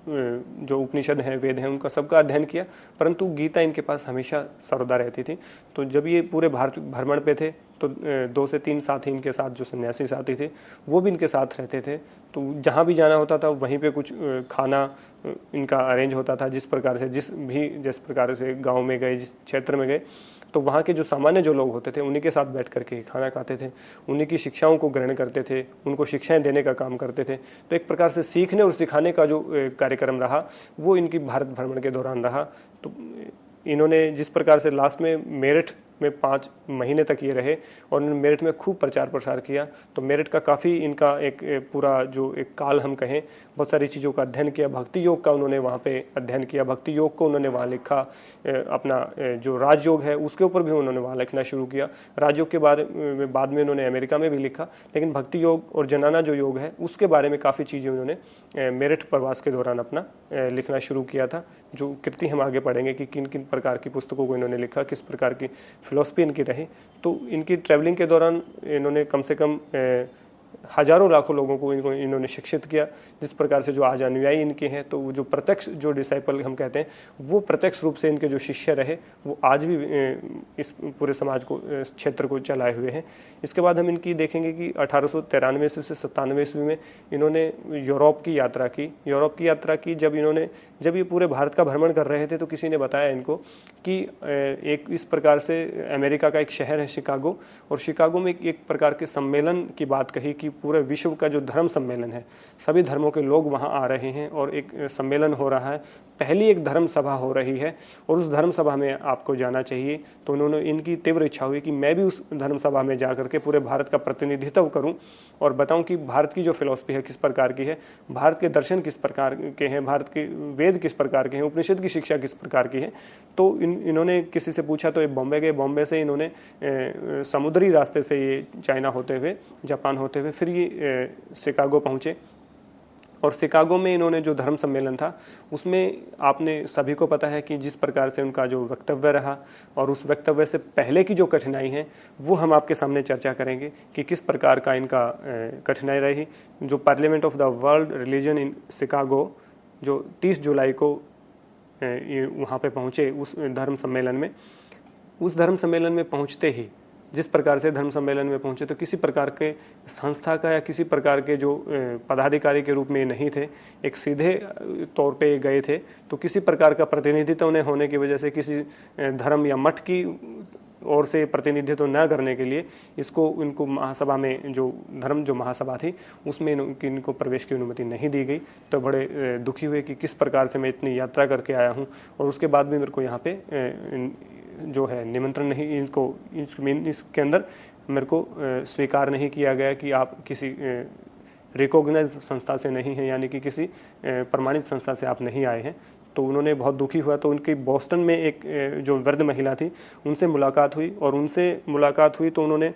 जो उपनिषद हैं, वेद हैं, उनका सबका अध्ययन किया, परंतु गीता इनके पास हमेशा सर्वदा रहती थी। तो जब ये पूरे भारत भ्रमण पे थे तो 2 से 3 साथी इनके साथ, जो सन्यासी साथी थे, वो भी इनके साथ रहते थे। तो जहाँ भी जाना होता था वहीं पे कुछ खाना इनका अरेंज होता था। जिस प्रकार से गाँव में गए, जिस क्षेत्र में गए, तो वहाँ के जो सामान्य जो लोग होते थे उन्हीं के साथ बैठ करके खाना खाते थे, उन्हीं की शिक्षाओं को ग्रहण करते थे, उनको शिक्षाएं देने का काम करते थे। तो एक प्रकार से सीखने और सिखाने का जो कार्यक्रम रहा वो इनकी भारत भ्रमण के दौरान रहा। तो इन्होंने जिस प्रकार से लास्ट में मेरठ में 5 महीने तक ये रहे और उन्होंने मेरठ में खूब प्रचार प्रसार किया। तो मेरठ का काफ़ी इनका एक पूरा जो एक काल हम कहें, बहुत सारी चीज़ों का अध्ययन किया। भक्ति योग का उन्होंने वहाँ पे अध्ययन किया, भक्ति योग को उन्होंने वहाँ लिखा। अपना जो राजयोग है उसके ऊपर भी उन्होंने वहाँ लिखना शुरू किया। राजयोग के बाद में उन्होंने अमेरिका में भी लिखा, लेकिन भक्ति योग और जनाना जो योग है उसके बारे में काफ़ी चीज़ें उन्होंने मेरठ प्रवास के दौरान अपना लिखना शुरू किया था। जो कृति हम आगे पढ़ेंगे कि किन किन प्रकार की पुस्तकों को इन्होंने लिखा, किस प्रकार की फिलॉसफी इनकी रही। तो इनकी ट्रैवलिंग के दौरान इन्होंने कम से कम हजारों लाखों लोगों को इन्होंने शिक्षित किया। जिस प्रकार से जो आज अनुयायी इनके हैं, तो जो प्रत्यक्ष जो डिसाइपल हम कहते हैं, वो प्रत्यक्ष रूप से इनके जो शिष्य रहे वो आज भी इस पूरे समाज को, क्षेत्र को चलाए हुए हैं। इसके बाद हम इनकी देखेंगे कि 1893 से 97 ईस्वी में इन्होंने यूरोप की यात्रा की। जब ये पूरे भारत का भ्रमण कर रहे थे तो किसी ने बताया इनको कि एक इस प्रकार से अमेरिका का एक शहर है शिकागो, और शिकागो में एक प्रकार के सम्मेलन की बात कही कि पूरे विश्व का जो धर्म सम्मेलन है, सभी धर्मों के लोग वहाँ आ रहे हैं और एक सम्मेलन हो रहा है, पहली एक धर्म सभा हो रही है और उस धर्म सभा में आपको जाना चाहिए। तो उन्होंने, इनकी तीव्र इच्छा हुई कि मैं भी उस धर्म सभा में जा करके पूरे भारत का प्रतिनिधित्व करूं और बताऊं कि भारत की जो फिलॉसफी है किस प्रकार की है, भारत के दर्शन किस प्रकार के हैं, भारत के वेद किस प्रकार के हैं, उपनिषद की शिक्षा किस प्रकार की है। तो इन्होंने किसी से पूछा तो ये बॉम्बे गए। बॉम्बे से इन्होंने समुद्री रास्ते से ये चाइना होते हुए, जापान होते हुए फिर ये शिकागो पहुँचे। और शिकागो में इन्होंने जो धर्म सम्मेलन था उसमें आपने सभी को पता है कि जिस प्रकार से उनका जो वक्तव्य रहा, और उस वक्तव्य से पहले की जो कठिनाई है वो हम आपके सामने चर्चा करेंगे कि किस प्रकार का इनका कठिनाई रही। जो parliament of the world religion in Chicago, जो 30 जुलाई को वहाँ पे पहुँचे उस धर्म सम्मेलन में, उस धर्म सम्मेलन में पहुँचते ही जिस प्रकार से धर्म सम्मेलन में पहुंचे, तो किसी प्रकार के संस्था का या किसी प्रकार के जो पदाधिकारी के रूप में नहीं थे, एक सीधे तौर पे गए थे। तो किसी प्रकार का प्रतिनिधित्व न होने की वजह से, किसी धर्म या मठ की ओर से प्रतिनिधित्व न करने के लिए इनको महासभा में, जो महासभा थी उसमें इनको प्रवेश की अनुमति नहीं दी गई। तो बड़े दुखी हुए कि किस प्रकार से मैं इतनी यात्रा करके आया हूँ और उसके बाद भी मेरे को यहाँ पे जो है निमंत्रण नहीं, इसके अंदर मेरे को स्वीकार नहीं किया गया कि आप किसी रिकॉग्नाइज संस्था से नहीं हैं, यानी कि किसी प्रमाणित संस्था से आप नहीं आए हैं। तो उन्होंने बहुत दुखी हुआ। तो उनकी बोस्टन में एक जो वृद्ध महिला थी उनसे मुलाकात हुई, और उनसे मुलाकात हुई तो उन्होंने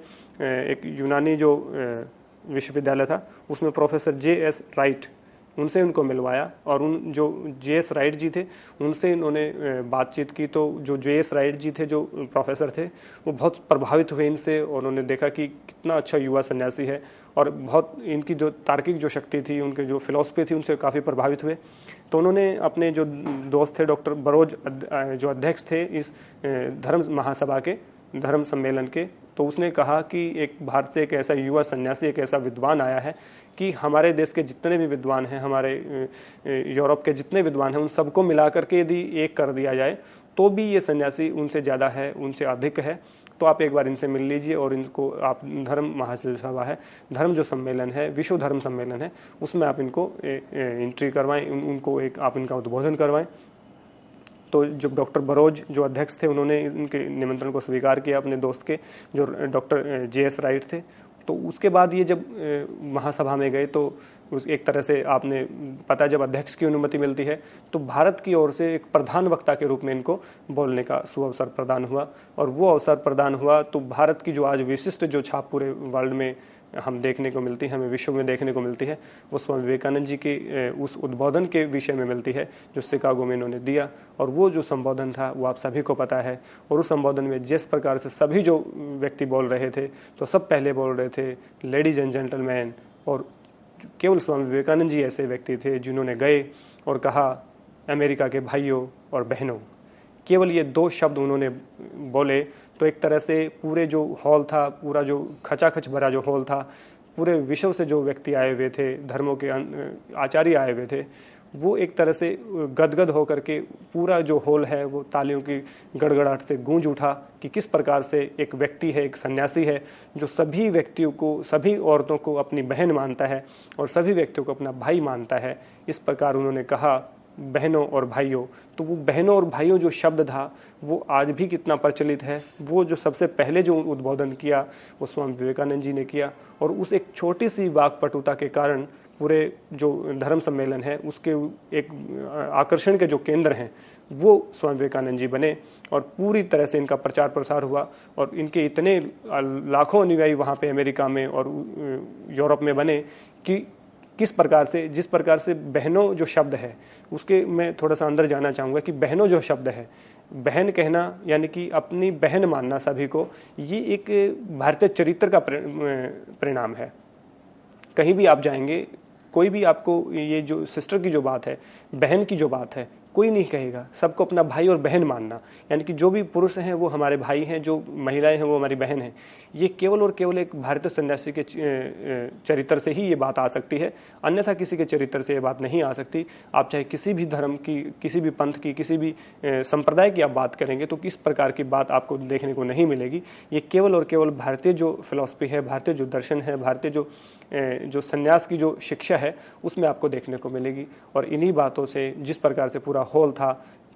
एक यूनानी जो विश्वविद्यालय था उसमें प्रोफेसर J.S. राइट, उनसे उनको मिलवाया। और उन जो J.S. राइट जी थे उनसे इन्होंने बातचीत की। तो जो J.S. राइट जी थे, जो प्रोफेसर थे, वो बहुत प्रभावित हुए इनसे, और उन्होंने देखा कि कितना अच्छा युवा सन्यासी है, और बहुत इनकी जो तार्किक जो शक्ति थी, उनके जो फिलॉसफी थी, उनसे काफ़ी प्रभावित हुए। तो उन्होंने अपने जो दोस्त थे डॉक्टर बरोज, जो अध्यक्ष थे इस धर्म महासभा के, धर्म सम्मेलन के, तो उसने कहा कि एक भारत से एक ऐसा युवा सन्यासी, एक ऐसा विद्वान आया है कि हमारे देश के जितने भी विद्वान हैं, हमारे यूरोप के जितने विद्वान हैं, उन सबको मिला करके यदि एक कर दिया जाए तो भी ये सन्यासी उनसे ज़्यादा है, उनसे अधिक है। तो आप एक बार इनसे मिल लीजिए और इनको आप धर्म महासभा है, धर्म जो सम्मेलन है, विश्व धर्म सम्मेलन है, उसमें आप इनको एंट्री करवाएं, उनको आप इनका उद्बोधन करवाएं। तो जब डॉक्टर बरोज जो अध्यक्ष थे उन्होंने इनके निमंत्रण को स्वीकार किया, अपने दोस्त के जो डॉक्टर J.S. राइट थे। तो उसके बाद ये जब महासभा में गए तो एक तरह से आपने पता, जब अध्यक्ष की अनुमति मिलती है तो भारत की ओर से एक प्रधान वक्ता के रूप में इनको बोलने का सुअवसर प्रदान हुआ। और वो अवसर प्रदान हुआ तो भारत की जो आज विशिष्ट जो छाप पूरे वर्ल्ड में हम देखने को मिलती है, हमें विश्व में देखने को मिलती है, वो स्वामी विवेकानंद जी के उस उद्बोधन के विषय में मिलती है जो शिकागो में इन्होंने दिया। और वो जो संबोधन था वो आप सभी को पता है। और उस संबोधन में जिस प्रकार से सभी जो व्यक्ति बोल रहे थे, तो सब पहले बोल रहे थे लेडीज एंड जेंटलमैन, और केवल स्वामी विवेकानंद जी ऐसे व्यक्ति थे जिन्होंने गए और कहा, अमेरिका के भाइयों और बहनों। केवल ये 2 शब्द उन्होंने बोले तो एक तरह से पूरे जो हॉल था, पूरा जो खचाखच भरा जो हॉल था, पूरे विश्व से जो व्यक्ति आए हुए थे, धर्मों के आचार्य आए हुए थे, वो एक तरह से गदगद होकर के पूरा जो हॉल है वो तालियों की गड़गड़ाहट से गूंज उठा कि किस प्रकार से एक व्यक्ति है, एक सन्यासी है, जो सभी व्यक्तियों को, सभी औरतों को अपनी बहन मानता है और सभी व्यक्तियों को अपना भाई मानता है। इस प्रकार उन्होंने कहा, बहनों और भाइयों। तो वो बहनों और भाइयों जो शब्द था वो आज भी कितना प्रचलित है। वो जो सबसे पहले जो उद्बोधन किया वो स्वामी विवेकानंद जी ने किया, और उस एक छोटी सी वाक्पटुता के कारण पूरे जो धर्म सम्मेलन है उसके एक आकर्षण के जो केंद्र हैं वो स्वामी विवेकानंद जी बने, और पूरी तरह से इनका प्रचार प्रसार हुआ, और इनके इतने लाखों अनुयायी वहाँ पे अमेरिका में और यूरोप में बने कि किस प्रकार से, जिस प्रकार से बहनों जो शब्द है उसके मैं थोड़ा सा अंदर जाना चाहूँगा कि बहनों जो शब्द है, बहन कहना यानी कि अपनी बहन मानना सभी को, ये एक भारतीय चरित्र का परिणाम है। कहीं भी आप जाएंगे, कोई भी आपको ये जो सिस्टर की जो बात है, बहन की जो बात है, कोई नहीं कहेगा, सबको अपना भाई और बहन मानना, यानी कि जो भी पुरुष हैं वो हमारे भाई हैं, जो महिलाएं हैं वो हमारी बहन हैं। ये केवल और केवल एक भारतीय सन्यासी के चरित्र से ही ये बात आ सकती है, अन्यथा किसी के चरित्र से ये बात नहीं आ सकती। आप चाहे किसी भी धर्म की, किसी भी पंथ की, किसी भी संप्रदाय की आप बात करेंगे तो किस प्रकार की बात आपको देखने को नहीं मिलेगी। ये केवल और केवल भारतीय जो फिलॉसफी है, भारतीय जो दर्शन है, भारतीय जो संन्यास की जो शिक्षा है उसमें आपको देखने को मिलेगी। और इन्हीं बातों से, जिस प्रकार से पूरा हॉल था,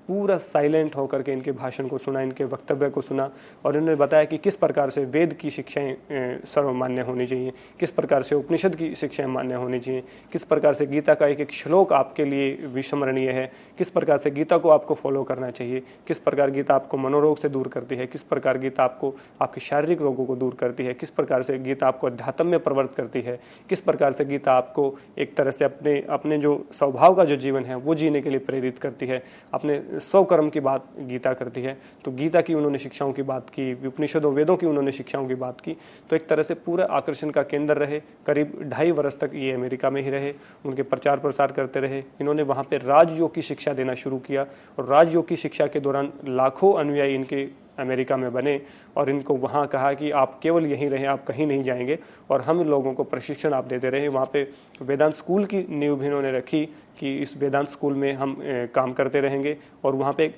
पूरा साइलेंट होकर के इनके भाषण को सुना, इनके वक्तव्य को सुना, और इन्होंने बताया कि किस प्रकार से वेद की शिक्षाएं सर्वमान्य होनी चाहिए, किस प्रकार से उपनिषद की शिक्षाएं मान्य होनी चाहिए, किस प्रकार से गीता का एक एक श्लोक आपके लिए विस्मरणीय है, किस प्रकार से गीता को आपको फॉलो करना चाहिए, किस प्रकार गीता आपको मनोरोग से दूर करती है, किस प्रकार गीता आपको आपके शारीरिक रोगों को दूर करती है, किस प्रकार से गीता आपको अध्यात्म में प्रवृत्त करती है, किस प्रकार से गीता आपको एक तरह से अपने जो स्वभाव का जो जीवन है वो जीने के लिए प्रेरित करती है, अपने 100 कर्म की बात गीता करती है। तो गीता की उन्होंने शिक्षाओं की बात की, उपनिषदों वेदों की उन्होंने शिक्षाओं की बात की। तो एक तरह से पूरा आकर्षण का केंद्र रहे। करीब 2.5 वर्ष तक ये अमेरिका में ही रहे, उनके प्रचार प्रसार करते रहे। इन्होंने वहाँ पे राजयोग की शिक्षा देना शुरू किया, और राजयोग की शिक्षा के दौरान लाखों अनुयायी इनके अमेरिका में बने, और इनको वहाँ कहा कि आप केवल यहीं रहें, आप कहीं नहीं जाएंगे, और हम लोगों को प्रशिक्षण आप देते रहे। वहाँ पे वेदांत स्कूल की नींव भी इन्होंने रखी कि इस वेदांत स्कूल में हम काम करते रहेंगे, और वहाँ पे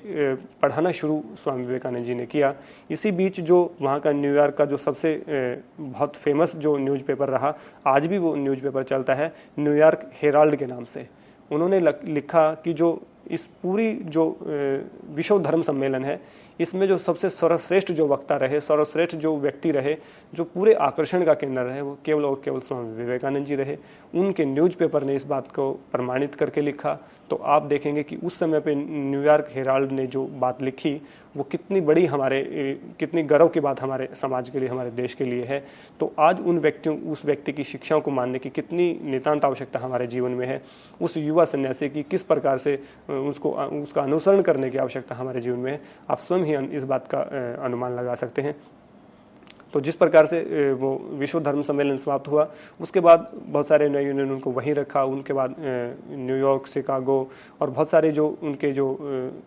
पढ़ाना शुरू स्वामी विवेकानंद जी ने किया। इसी बीच जो वहाँ का न्यूयॉर्क का जो सबसे बहुत फेमस जो न्यूज़पेपर रहा, आज भी वो न्यूज़पेपर चलता है, न्यूयॉर्क हेराल्ड के नाम से, उन्होंने लिखा कि जो इस पूरी जो विश्व धर्म सम्मेलन है, इसमें जो सबसे सर्वश्रेष्ठ जो वक्ता रहे, सर्वश्रेष्ठ जो व्यक्ति रहे, जो पूरे आकर्षण का केंद्र रहे, वो केवल और केवल स्वामी विवेकानंद जी रहे। उनके न्यूज़पेपर ने इस बात को प्रमाणित करके लिखा। तो आप देखेंगे कि उस समय पे न्यूयॉर्क हेराल्ड ने जो बात लिखी वो कितनी बड़ी, कितनी गर्व की बात हमारे समाज के लिए, हमारे देश के लिए है। तो आज उस व्यक्ति की शिक्षाओं को मानने की कितनी नितांत आवश्यकता हमारे जीवन में है। उस युवा सन्यासी की किस प्रकार से उसका अनुसरण करने की आवश्यकता हमारे जीवन में है, आप स्वयं ही इस बात का अनुमान लगा सकते हैं। तो जिस प्रकार से वो विश्व धर्म सम्मेलन समाप्त हुआ, उसके बाद बहुत सारे नए यूनियन उनको वहीं रखा। उनके बाद न्यूयॉर्क, शिकागो और बहुत सारे जो उनके जो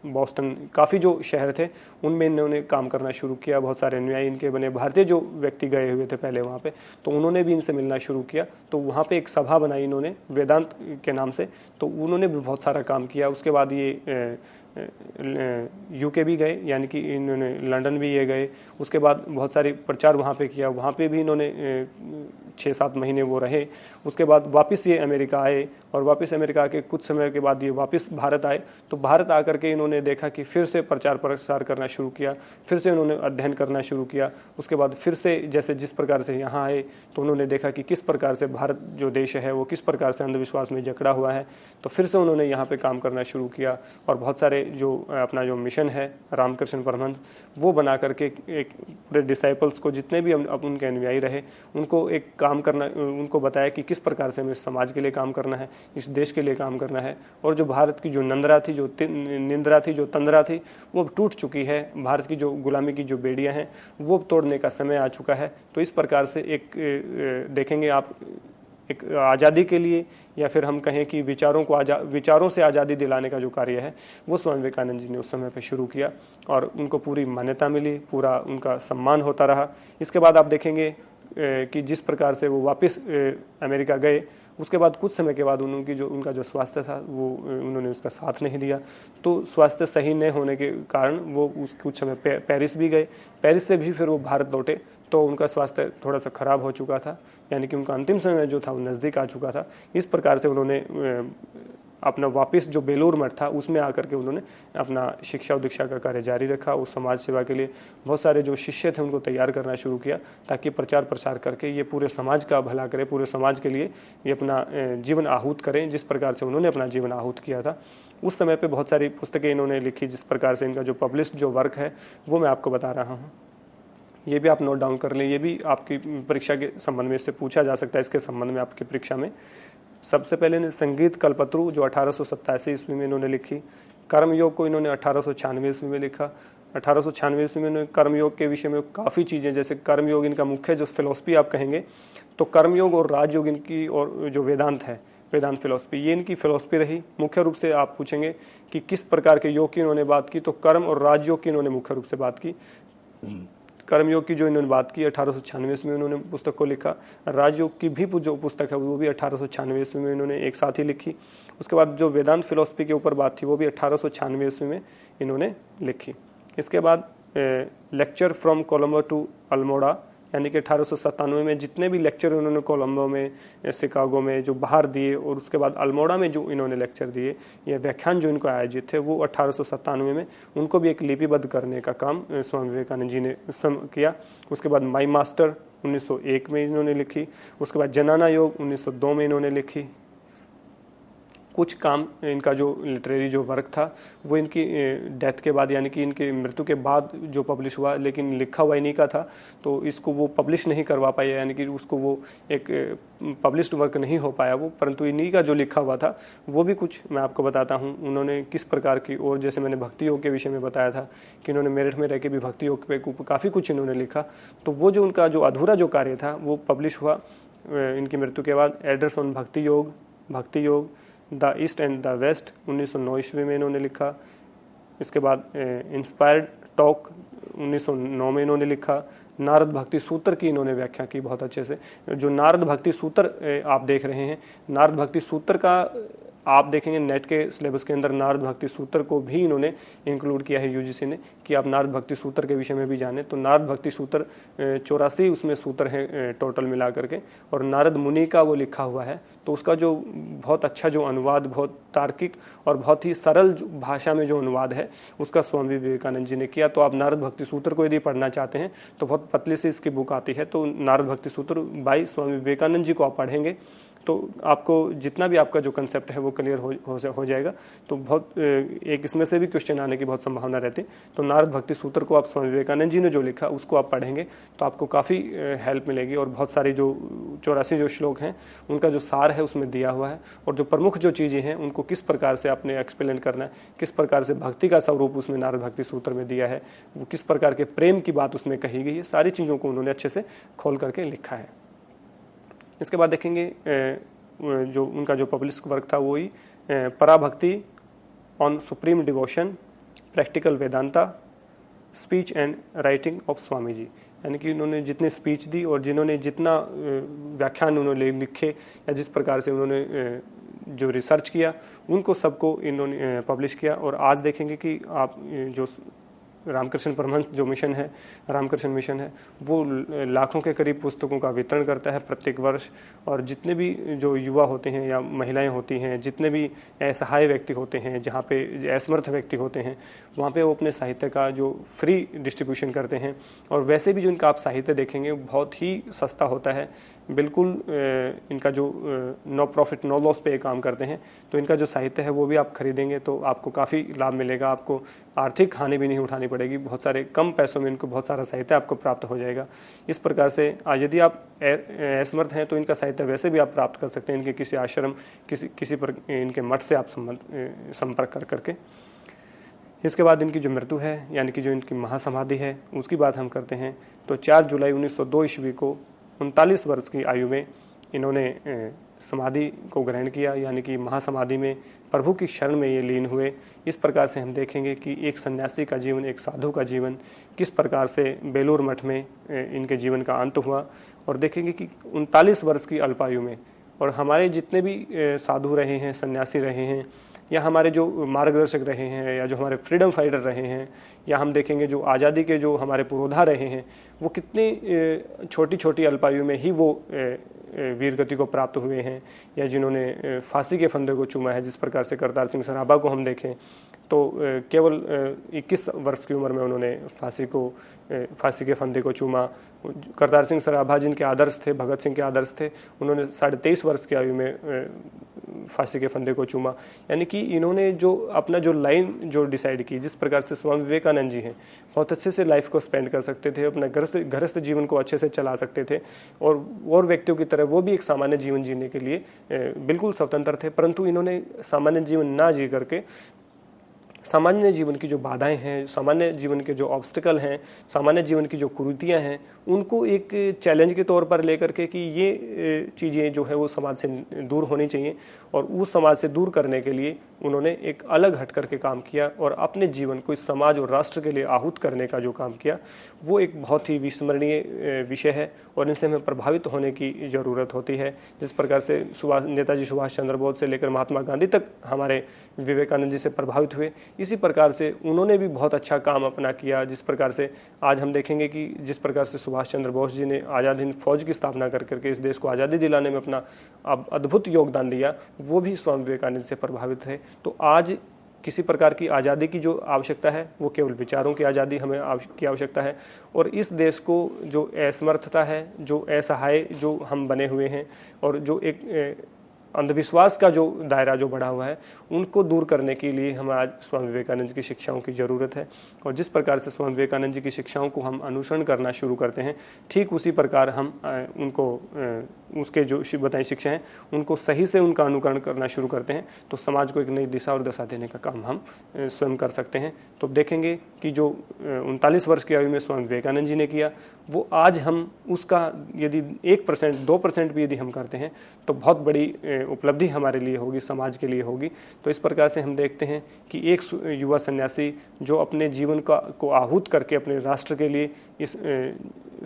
बॉस्टन, काफ़ी जो शहर थे उनमें इन्होंने काम करना शुरू किया। बहुत सारे अनुयायी इनके बने। भारतीय जो व्यक्ति गए हुए थे पहले वहाँ पे, तो उन्होंने भी इनसे मिलना शुरू किया। तो वहाँ पे एक सभा बनाई इन्होंने वेदांत के नाम से, तो उन्होंने भी बहुत सारा काम किया। उसके बाद ये यूके भी गए, यानी कि इन्होंने लंदन भी ये गए। उसके बाद बहुत सारी प्रचार वहाँ पे किया, वहाँ पे भी इन्होंने 6-7 महीने वो रहे। उसके बाद वापस ये अमेरिका आए, और वापस अमेरिका के कुछ समय के बाद ये वापस भारत आए। तो भारत आकर के इन्होंने देखा कि फिर से प्रचार प्रसार करना शुरू किया, फिर से उन्होंने अध्ययन करना शुरू किया। उसके बाद फिर से जैसे जिस प्रकार से यहाँ आए तो उन्होंने देखा कि किस प्रकार से भारत जो देश है वो किस प्रकार से अंधविश्वास में जकड़ा हुआ है। तो फिर से उन्होंने यहाँ पे काम करना शुरू किया, और बहुत सारे जो अपना जो मिशन है रामकृष्ण परमहंस, वो बना करके एक पूरे डिसाइपल्स को, जितने भी अब उनके अनुयायी रहे, उनको एक काम करना, उनको बताया कि किस प्रकार से हमें समाज के लिए काम करना है, इस देश के लिए काम करना है। और जो भारत की जो निंद्रा थी, जो निंद्रा थी, जो तंद्रा थी, वो टूट चुकी है। भारत की जो गुलामी की जो बेड़ियां हैं वो तोड़ने का समय आ चुका है। तो इस प्रकार से एक देखेंगे आप एक आज़ादी के लिए, या फिर हम कहें कि विचारों से आज़ादी दिलाने का जो कार्य है वो स्वामी विवेकानंद जी ने उस समय पे शुरू किया और उनको पूरी मान्यता मिली, पूरा उनका सम्मान होता रहा। इसके बाद आप देखेंगे कि जिस प्रकार से वो वापस अमेरिका गए, उसके बाद कुछ समय के बाद उनका जो स्वास्थ्य था वो उन्होंने उसका साथ नहीं दिया। तो स्वास्थ्य सही न होने के कारण वो कुछ समय पेरिस भी गए। पेरिस से भी फिर वो भारत लौटे तो उनका स्वास्थ्य थोड़ा सा खराब हो चुका था, यानी कि उनका अंतिम समय जो था वो नज़दीक आ चुका था। इस प्रकार से उन्होंने अपना वापस जो बेलूर मठ था उसमें आकर के उन्होंने अपना शिक्षा और दीक्षा का कार्य जारी रखा। उस समाज सेवा के लिए बहुत सारे जो शिष्य थे उनको तैयार करना शुरू किया, ताकि प्रचार प्रसार करके ये पूरे समाज का भला करें, पूरे समाज के लिए ये अपना जीवन आहूत करें, जिस प्रकार से उन्होंने अपना जीवन आहूत किया था। उस समय पे बहुत सारी पुस्तकें इन्होंने लिखी, जिस प्रकार से इनका जो पब्लिश्ड जो वर्क है वो मैं आपको बता रहा हूँ। ये भी आप नोट डाउन कर लें, ये भी आपकी परीक्षा के संबंध में इससे पूछा जा सकता है। इसके संबंध में आपकी परीक्षा में सबसे पहले ने संगीत कल्पत्रु जो 1887 ईस्वी में इन्होंने लिखी। कर्मयोग को इन्होंने 1896 ईस्वी में लिखा। 1896 ईस्वी में इन्होंने कर्मयोग के विषय में काफ़ी चीज़ें, जैसे कर्मयोग इनका मुख्य जो फिलोसफी आप कहेंगे तो कर्मयोग और राजयोग इनकी, और जो वेदांत है, वेदांत फिलोसफी, ये इनकी फिलोसफी रही। मुख्य रूप से आप पूछेंगे कि किस प्रकार के योग की इन्होंने बात की, तो कर्म और राजयोग की इन्होंने मुख्य रूप से बात की। कर्मयोग की जो इन्होंने बात की 1896 में उन्होंने पुस्तक को लिखा। राजयोग की भी जो पुस्तक है वो भी 1896 ईस्वी में इन्होंने एक साथ ही लिखी। उसके बाद जो वेदांत फिलोसफी के ऊपर बात थी वो भी 1896 ईस्वी में इन्होंने लिखी। इसके बाद lecture from Colombo to Almora, यानी कि 1897 में जितने भी लेक्चर उन्होंने कोलंबो में, शिकागो में जो बाहर दिए, और उसके बाद अल्मोड़ा में जो इन्होंने लेक्चर दिए, ये व्याख्यान जो इनको आयोजित थे, वो 1897 में उनको भी एक लिपिबद्ध करने का काम स्वामी विवेकानंद जी ने किया। उसके बाद माई मास्टर 1901 में इन्होंने लिखी। उसके बाद जनाना योग 1902 में इन्होंने लिखी। कुछ काम इनका जो लिटरेरी जो वर्क था वो इनकी डेथ के बाद, यानी कि इनकी मृत्यु के बाद जो पब्लिश हुआ, लेकिन लिखा हुआ इन्हीं का था, तो इसको वो पब्लिश नहीं करवा पाए, यानी कि उसको वो एक पब्लिश्ड वर्क नहीं हो पाया वो, परंतु इन्हीं का जो लिखा हुआ था वो भी कुछ मैं आपको बताता हूँ उन्होंने किस प्रकार की। और जैसे मैंने भक्ति योग के विषय में बताया था कि इन्होंने मेरठ में रह के भी भक्ति योग पे काफ़ी कुछ इन्होंने लिखा, तो वो जो उनका जो अधूरा जो कार्य था वो पब्लिश हुआ इनकी मृत्यु के बाद। Address on Bhakti Yoga the east and the west 1909 ईस्वी में इन्होंने लिखा। इसके बाद इंस्पायर्ड टॉक 1909 में इन्होंने लिखा। नारद भक्ति सूत्र की इन्होंने व्याख्या की बहुत अच्छे से। जो नारद भक्ति सूत्र आप देख रहे हैं, नारद भक्ति सूत्र का आप देखेंगे नेट के सिलेबस के अंदर नारद भक्ति सूत्र को भी इन्होंने इंक्लूड किया है यूजीसी ने, कि आप नारद भक्ति सूत्र के विषय में भी जानें। तो नारद भक्ति सूत्र 84 उसमें सूत्र हैं टोटल मिला करके, और नारद मुनि का वो लिखा हुआ है। तो उसका जो बहुत अच्छा जो अनुवाद, बहुत तार्किक और बहुत ही सरल भाषा में जो अनुवाद है उसका स्वामी विवेकानंद जी ने किया। तो आप नारद भक्ति सूत्र को यदि पढ़ना चाहते हैं तो बहुत पतली सी इसकी बुक आती है, तो नारद भक्ति सूत्र बाय स्वामी विवेकानंद जी को आप पढ़ेंगे तो आपको जितना भी आपका जो कंसेप्ट है वो क्लियर हो जाएगा। तो बहुत एक इसमें से भी क्वेश्चन आने की बहुत संभावना रहती है। तो नारद भक्ति सूत्र को आप स्वामी विवेकानंद जी ने जो लिखा उसको आप पढ़ेंगे तो आपको काफ़ी हेल्प मिलेगी, और बहुत सारी जो 84 जो श्लोक हैं उनका जो सार है उसमें दिया हुआ है, और जो प्रमुख जो चीज़ें हैं उनको किस प्रकार से आपने एक्सप्लेन करना है, किस प्रकार से भक्ति का स्वरूप उसमें नारद भक्ति सूत्र में दिया है, वो किस प्रकार के प्रेम की बात उसमें कही गई है, सारी चीज़ों को उन्होंने अच्छे से खोल करके लिखा है। इसके बाद देखेंगे जो उनका जो पब्लिश वर्क था वही Parabhakti on supreme devotion, practical Vedanta, speech and writing of Swami ji, यानी कि उन्होंने जितने स्पीच दी और जिन्होंने जितना व्याख्यान उन्होंने लिखे या जिस प्रकार से उन्होंने जो रिसर्च किया उनको सबको इन्होंने पब्लिश किया। और आज देखेंगे कि आप जो रामकृष्ण परमहंस जो मिशन है, रामकृष्ण मिशन है, वो लाखों के करीब पुस्तकों का वितरण करता है प्रत्येक वर्ष, और जितने भी जो युवा होते हैं या महिलाएं होती हैं, जितने भी असहाय व्यक्ति होते हैं, जहाँ पे असमर्थ व्यक्ति होते हैं, वहाँ पे वो अपने साहित्य का जो फ्री डिस्ट्रीब्यूशन करते हैं। और वैसे भी जो इनका आप साहित्य देखेंगे बहुत ही सस्ता होता है, बिल्कुल इनका जो नो प्रॉफिट नो लॉस पे काम करते हैं। तो इनका जो साहित्य है वो भी आप खरीदेंगे तो आपको काफ़ी लाभ मिलेगा, आपको आर्थिक हानि भी नहीं उठानी पड़ेगी, बहुत सारे कम पैसों में इनको बहुत सारा साहित्य आपको प्राप्त हो जाएगा। इस प्रकार से यदि आप असमर्थ हैं तो इनका साहित्य वैसे भी आप प्राप्त कर सकते हैं, इनके किसी आश्रम किसी पर इनके मठ से आप संपर्क कर करके। इसके बाद इनकी जो मृत्यु है यानी कि जो इनकी महासमाधि है उसकी बात हम करते हैं तो 4 जुलाई 1902 ईस्वी को 39 वर्ष की आयु में इन्होंने समाधि को ग्रहण किया, यानी कि महासमाधि में प्रभु की शरण में ये लीन हुए। इस प्रकार से हम देखेंगे कि एक सन्यासी का जीवन, एक साधु का जीवन किस प्रकार से बेलूर मठ में इनके जीवन का अंत हुआ। और देखेंगे कि 39 वर्ष की अल्पायु में, और हमारे जितने भी साधु रहे हैं, सन्यासी रहे हैं, या हमारे जो मार्गदर्शक रहे हैं, या जो हमारे फ्रीडम फाइटर रहे हैं, या हम देखेंगे जो आज़ादी के जो हमारे पुरोधा रहे हैं, वो कितनी छोटी छोटी अल्पायु में ही वो वीर गति को प्राप्त हुए हैं, या जिन्होंने फांसी के फंदे को चूमा है। जिस प्रकार से करतार सिंह सराभा को हम देखें तो केवल 21 वर्ष की उम्र में उन्होंने फांसी के फंदे को चूमा। करतार सिंह सराभा जिनके आदर्श थे, भगत सिंह के आदर्श थे, उन्होंने 23.5 वर्ष की आयु में फांसी के फंदे को चूमा। यानी कि इन्होंने जो अपना जो लाइन जो डिसाइड की, जिस प्रकार से स्वामी विवेकानंद जी हैं, बहुत अच्छे से लाइफ को स्पेंड कर सकते थे, अपना गृहस्थ जीवन को अच्छे से चला सकते थे, और व्यक्तियों की तरह वो भी एक सामान्य जीवन जीने के लिए बिल्कुल स्वतंत्र थे। परंतु इन्होंने सामान्य जीवन ना जी करके सामान्य जीवन की जो बाधाएं हैं, सामान्य जीवन के जो ऑब्स्टिकल हैं, सामान्य जीवन की जो कुरीतियां हैं, उनको एक चैलेंज के तौर पर लेकर के कि ये चीज़ें जो है वो समाज से दूर होनी चाहिए, और उस समाज से दूर करने के लिए उन्होंने एक अलग हट करके काम किया, और अपने जीवन को इस समाज और राष्ट्र के लिए आहूत करने का जो काम किया वो एक बहुत ही विस्मरणीय विषय है, और इनसे हमें प्रभावित होने की ज़रूरत होती है। जिस प्रकार से नेताजी सुभाष चंद्र बोस से लेकर महात्मा गांधी तक हमारे विवेकानंद जी से प्रभावित हुए, इसी प्रकार से उन्होंने भी बहुत अच्छा काम अपना किया। जिस प्रकार से आज हम देखेंगे कि जिस प्रकार से सुभाष चंद्र बोस जी ने आज़ाद हिंद फौज की स्थापना कर करके इस देश को आज़ादी दिलाने में अपना अद्भुत योगदान दिया, वो भी स्वामी विवेकानंद से प्रभावित है। तो आज किसी प्रकार की आज़ादी की जो आवश्यकता है वो केवल विचारों की आज़ादी हमें की आवश्यकता है, और इस देश को जो असमर्थता है, जो असहाय जो हम बने हुए हैं, और जो एक अंधविश्वास का जो दायरा जो बढ़ा हुआ है, उनको दूर करने के लिए हमें आज स्वामी विवेकानंद की शिक्षाओं की ज़रूरत है। और जिस प्रकार से स्वामी विवेकानंद जी की शिक्षाओं को हम अनुसरण करना शुरू करते हैं, ठीक उसी प्रकार हम उनको उसके जो बताई शिक्षा हैं उनको सही से उनका अनुकरण करना शुरू करते हैं, तो समाज को एक नई दिशा और दशा देने का काम हम स्वयं कर सकते हैं। तो देखेंगे कि जो 39 वर्ष की आयु में स्वामी विवेकानंद जी ने किया, वो आज हम उसका यदि 1% 2% भी यदि हम करते हैं तो बहुत बड़ी उपलब्धि हमारे लिए होगी, समाज के लिए होगी। तो इस प्रकार से हम देखते हैं कि एक युवा सन्यासी जो अपने जीवन को आहूत करके अपने राष्ट्र के लिए, इस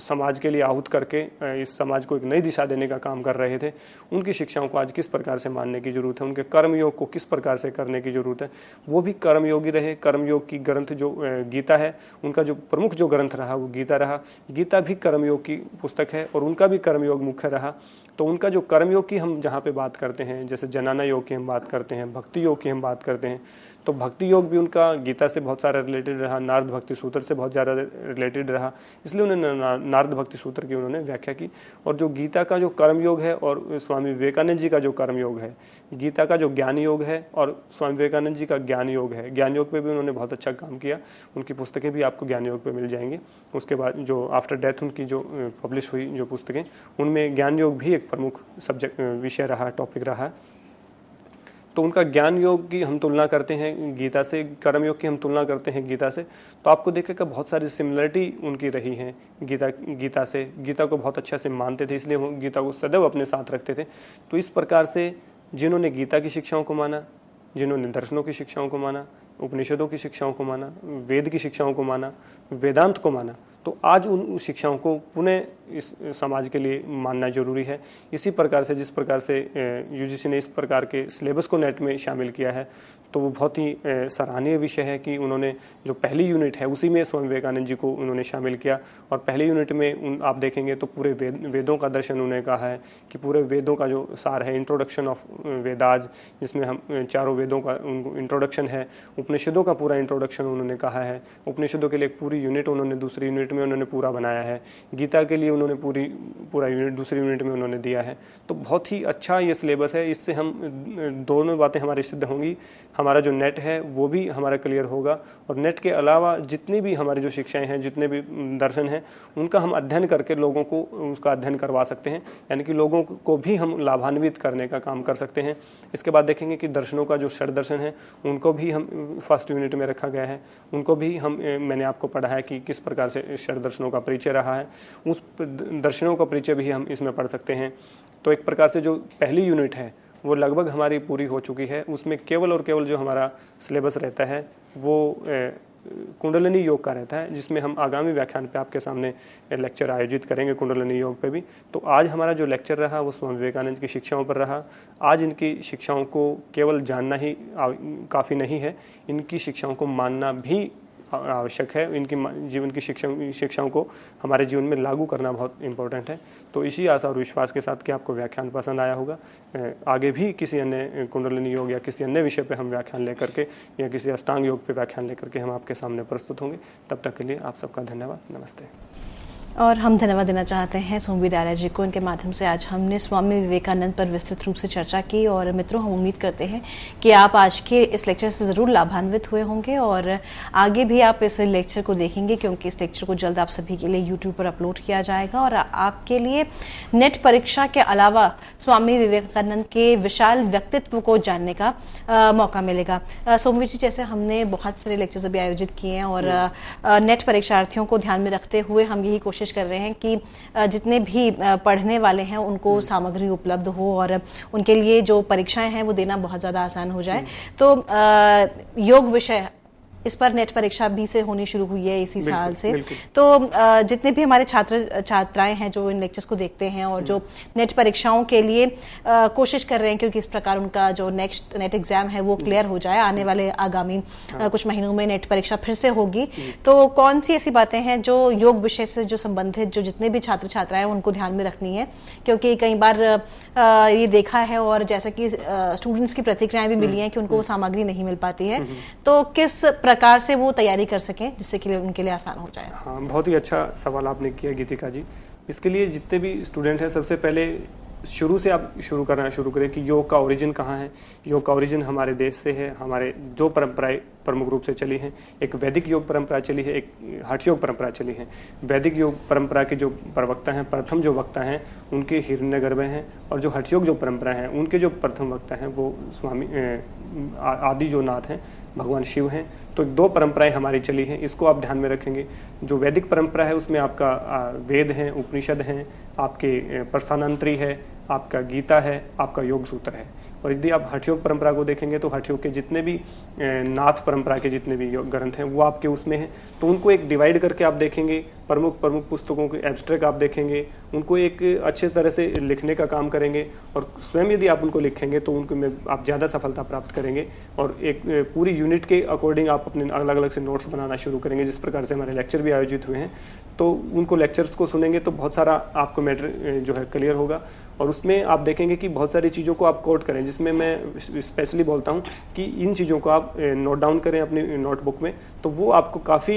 समाज के लिए आहूत करके इस समाज को एक नई दिशा देने का काम कर रहे थे, उनकी शिक्षाओं को आज किस प्रकार से मानने की जरूरत है, उनके कर्मयोग को किस प्रकार से करने की जरूरत है। वो भी कर्मयोगी रहे। कर्मयोग की ग्रंथ जो गीता है, उनका जो प्रमुख जो ग्रंथ रहा वो गीता रहा। गीता भी कर्मयोग की पुस्तक है, और उनका भी कर्मयोग मुख्य रहा। तो उनका जो कर्मयोग की हम जहाँ पे बात करते हैं, जैसे जनाना योग की हम बात करते हैं, भक्ति योग की हम बात करते हैं, तो भक्ति योग भी उनका गीता से बहुत सारा रिलेटेड रहा, नारद भक्ति सूत्र से बहुत ज़्यादा रिलेटेड रहा, इसलिए उन्होंने नारद भक्ति सूत्र की उन्होंने व्याख्या की। और जो गीता का जो कर्म योग है और स्वामी विवेकानंद जी का जो कर्म योग है, गीता का जो ज्ञान योग है और स्वामी विवेकानंद जी का ज्ञान योग है, ज्ञान योग पे भी उन्होंने बहुत अच्छा काम किया। उनकी पुस्तकें भी आपको ज्ञान योग पे मिल जाएंगी। उसके बाद जो आफ्टर डेथ उनकी जो पब्लिश हुई जो पुस्तकें, उनमें ज्ञान योग भी एक प्रमुख सब्जेक्ट विषय रहा, टॉपिक रहा। तो उनका ज्ञान योग की हम तुलना करते हैं गीता से, कर्म योग की हम तुलना करते हैं गीता से, तो आपको देखेगा बहुत सारी सिमिलरिटी उनकी रही है गीता से। गीता को बहुत अच्छा से मानते थे, इसलिए वो गीता को सदैव अपने साथ रखते थे। तो इस प्रकार से जिन्होंने गीता की शिक्षाओं को माना, जिन्होंने दर्शनों की शिक्षाओं को माना, उपनिषदों की शिक्षाओं को माना, वेद की शिक्षाओं को माना, वेदांत को माना, तो आज उन शिक्षाओं को पुनः इस समाज के लिए मानना जरूरी है। इसी प्रकार से जिस प्रकार से यूजीसी ने इस प्रकार के सिलेबस को नेट में शामिल किया है, तो वो बहुत ही सराहनीय विषय है कि उन्होंने जो पहली यूनिट है उसी में स्वामी विवेकानंद जी को उन्होंने शामिल किया। और पहली यूनिट में आप देखेंगे तो पूरे वेदों का दर्शन उन्होंने कहा है कि पूरे वेदों का जो सार है, इंट्रोडक्शन ऑफ वेदाज, जिसमें हम चारों वेदों का इंट्रोडक्शन है। उपनिषदों का पूरा इंट्रोडक्शन उन्होंने कहा है। उपनिषदों के लिए एक पूरी यूनिट उन्होंने दूसरी यूनिट में उन्होंने पूरा बनाया है। गीता के लिए उन्होंने पूरा यूनिट दूसरी यूनिट में उन्होंने दिया है। तो बहुत ही अच्छा ये सिलेबस है। इससे हम दोनों बातें हमारी सिद्ध होंगी, हमारा जो नेट है वो भी हमारा क्लियर होगा, और नेट के अलावा जितनी भी हमारी जो शिक्षाएं हैं, जितने भी दर्शन हैं, उनका हम अध्ययन करके लोगों को उसका अध्ययन करवा सकते हैं, यानी कि लोगों को भी हम लाभान्वित करने का काम कर सकते हैं। इसके बाद देखेंगे कि दर्शनों का जो षड दर्शन है उनको भी हम फर्स्ट यूनिट में रखा गया है। उनको भी मैंने आपको पढ़ा है कि किस प्रकार से षड दर्शनों का परिचय रहा है, उस दर्शनों का परिचय भी हम इसमें पढ़ सकते हैं। तो एक प्रकार से जो पहली यूनिट है वो लगभग हमारी पूरी हो चुकी है। उसमें केवल और केवल जो हमारा सिलेबस रहता है वो कुंडलिनी योग का रहता है, जिसमें हम आगामी व्याख्यान पे आपके सामने लेक्चर आयोजित करेंगे कुंडलिनी योग पे भी। तो आज हमारा जो लेक्चर रहा वो स्वामी विवेकानंद की शिक्षाओं पर रहा। आज इनकी शिक्षाओं को केवल जानना ही काफ़ी नहीं है, इनकी शिक्षाओं को मानना भी आवश्यक है। इनकी जीवन की शिक्षाओं को हमारे जीवन में लागू करना बहुत इम्पोर्टेंट है। तो इसी आशा और विश्वास के साथ कि आपको व्याख्यान पसंद आया होगा, आगे भी किसी अन्य कुंडलिनी योग या किसी अन्य विषय पे हम व्याख्यान लेकर के या किसी अष्टांग योग पे व्याख्यान लेकर के हम आपके सामने प्रस्तुत होंगे। तब तक के लिए आप सबका धन्यवाद। नमस्ते। और हम धन्यवाद देना चाहते हैं सोमवीर डायरा जी को। इनके माध्यम से आज हमने स्वामी विवेकानंद पर विस्तृत रूप से चर्चा की। और मित्रों, हम उम्मीद करते हैं कि आप आज के इस लेक्चर से ज़रूर लाभान्वित हुए होंगे और आगे भी आप इस लेक्चर को देखेंगे, क्योंकि इस लेक्चर को जल्द आप सभी के लिए यूट्यूब पर अपलोड किया जाएगा। और आपके लिए नेट परीक्षा के अलावा स्वामी विवेकानंद के विशाल व्यक्तित्व को जानने का मौका मिलेगा। सोमवीर जी, जैसे हमने बहुत सारे लेक्चर्स अभी आयोजित किए हैं और नेट परीक्षार्थियों को ध्यान में रखते हुए हम यही कोशिश कर रहे हैं कि जितने भी पढ़ने वाले हैं उनको सामग्री उपलब्ध हो और उनके लिए जो परीक्षाएं हैं वो देना बहुत ज़्यादा आसान हो जाए। तो योग विषय इस पर नेट परीक्षा भी से होनी शुरू हुई है इसी साल से। तो जितने भी हमारे छात्र छात्राएं हैं जो इन लेक्चर्स को देखते हैं और जो नेट परीक्षाओं के लिए कोशिश कर रहे हैं, क्योंकि इस प्रकार उनका जो नेक्स्ट नेट एग्जाम है वो क्लियर हो जाए, आने वाले आगामी कुछ महीनों में नेट परीक्षा फिर से होगी। तो कौन सी ऐसी बातें हैं जो योग विषय से जो संबंधित जो जितने भी छात्र छात्राएं उनको ध्यान में रखनी है? क्योंकि कई बार ये देखा है और जैसा कि स्टूडेंट्स की प्रतिक्रियाएं भी मिली हैं कि उनको वो सामग्री नहीं मिल पाती है, तो किस प्रकार से वो तैयारी कर सकें जिससे कि उनके लिए आसान हो जाए? हाँ, बहुत ही अच्छा सवाल आपने किया गीतिका जी। इसके लिए जितने भी स्टूडेंट हैं, सबसे पहले शुरू से आप शुरू करना शुरू करें कि योग का ओरिजिन कहाँ है। योग का ओरिजिन हमारे देश से है। हमारे दो परंपराएं प्रमुख रूप से चली हैं, एक वैदिक योग परंपरा चली है, एक हठ योग परंपरा चली है। वैदिक योग परंपरा के जो प्रवक्ता हैं, प्रथम जो वक्ता हैं, उनके हिरण्यगर्भ हैं, और जो हठ योग जो परंपरा है उनके जो प्रथम वक्ता हैं वो स्वामी आदि जो नाथ हैं भगवान शिव हैं। तो दो परंपराएं हमारी चली हैं, इसको आप ध्यान में रखेंगे। जो वैदिक परंपरा है उसमें आपका वेद हैं, उपनिषद हैं, आपके प्रस्थानांतरी है, आपका गीता है, आपका योग सूत्र है। और यदि आप हठ योग परंपरा को देखेंगे तो हठ योग के जितने भी नाथ परंपरा के जितने भी ग्रंथ हैं वो आपके उसमें हैं। तो उनको एक डिवाइड करके आप देखेंगे, प्रमुख पुस्तकों के एब्स्ट्रैक्ट आप देखेंगे, उनको एक अच्छे तरह से लिखने का काम करेंगे और स्वयं यदि आप उनको लिखेंगे तो उनको में आप ज़्यादा सफलता प्राप्त करेंगे। और एक पूरी यूनिट के अकॉर्डिंग आप अपने अलग अलग से नोट्स बनाना शुरू करेंगे। जिस प्रकार से हमारे लेक्चर भी आयोजित हुए हैं, तो उनको लेक्चर्स को सुनेंगे तो बहुत सारा आपको मैटर जो है क्लियर होगा। और उसमें आप देखेंगे कि बहुत सारी चीज़ों को आप कोट करें, जिसमें मैं स्पेशली बोलता हूं कि इन चीज़ों को आप नोट डाउन करें अपनी नोटबुक में, तो वो आपको काफ़ी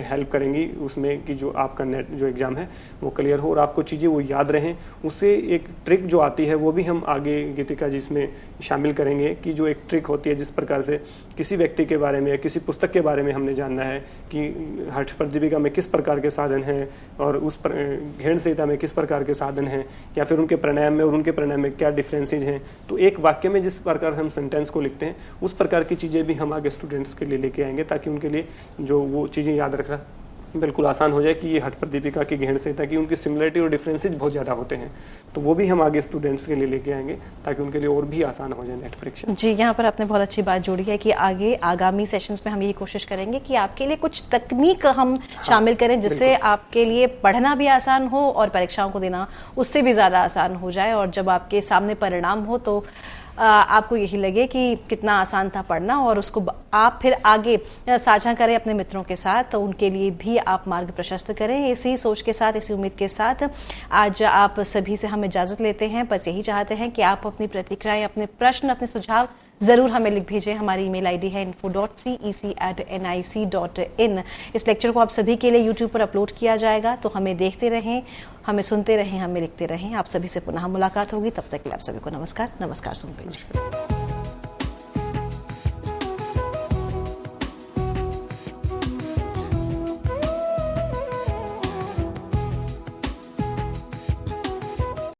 हेल्प करेंगी उसमें कि जो आपका नेट जो एग्ज़ाम है वो क्लियर हो और आपको चीज़ें वो याद रहें। उससे एक ट्रिक जो आती है वो भी हम आगे गीतिका जी इसमें शामिल करेंगे कि जो एक ट्रिक होती है, जिस प्रकार से किसी व्यक्ति के बारे में या किसी पुस्तक के बारे में हमने जानना है कि हठ प्रदीपिका में किस प्रकार के साधन हैं और उस घेन संहिता में किस प्रकार के साधन हैं, या फिर उनके प्राणायाम में और उनके प्राणायाम में क्या डिफरेंसेज हैं। तो एक वाक्य में जिस प्रकार हम सेंटेंस को लिखते हैं उस प्रकार की चीज़ें भी हम आगे स्टूडेंट्स के लिए लेके आएंगे, ताकि उनके लिए जो वो चीज़ें याद रखना बिल्कुल आसान हो जाए कि ये हठ प्रदीपिका की घेन संहिता की उनकी सिमिलरिटी और डिफरेंसेज बहुत ज़्यादा होते हैं। तो वो भी हम आगे स्टूडेंट्स के लिए लेके आएंगे ताकि उनके लिए और भी आसान हो जाए नेट परीक्षा। जी, यहाँ पर आपने बहुत अच्छी बात जोड़ी है कि आगे आगामी सेशंस में हम यही कोशिश करेंगे कि आपके लिए कुछ तकनीक हम शामिल करें जिससे आपके लिए पढ़ना भी आसान हो और परीक्षाओं को देना उससे भी ज़्यादा आसान हो जाए। और जब आपके सामने परिणाम हो तो आपको यही लगे कि कितना आसान था पढ़ना, और उसको आप फिर आगे साझा करें अपने मित्रों के साथ, तो उनके लिए भी आप मार्ग प्रशस्त करें। इसी सोच के साथ, इसी उम्मीद के साथ आज आप सभी से हम इजाज़त लेते हैं। बस यही चाहते हैं कि आप अपनी प्रतिक्रियाएं, अपने प्रश्न, अपने सुझाव ज़रूर हमें लिख भेजें। हमारी ईमेल आईडी है info.cec@nic.in। इस लेक्चर को आप सभी के लिए यूट्यूब पर अपलोड किया जाएगा, तो हमें देखते रहें, हमें सुनते रहें, हमें लिखते रहें। आप सभी से पुनः मुलाकात होगी, तब तक के लिए आप सभी को नमस्कार। नमस्कार सुनते हैं।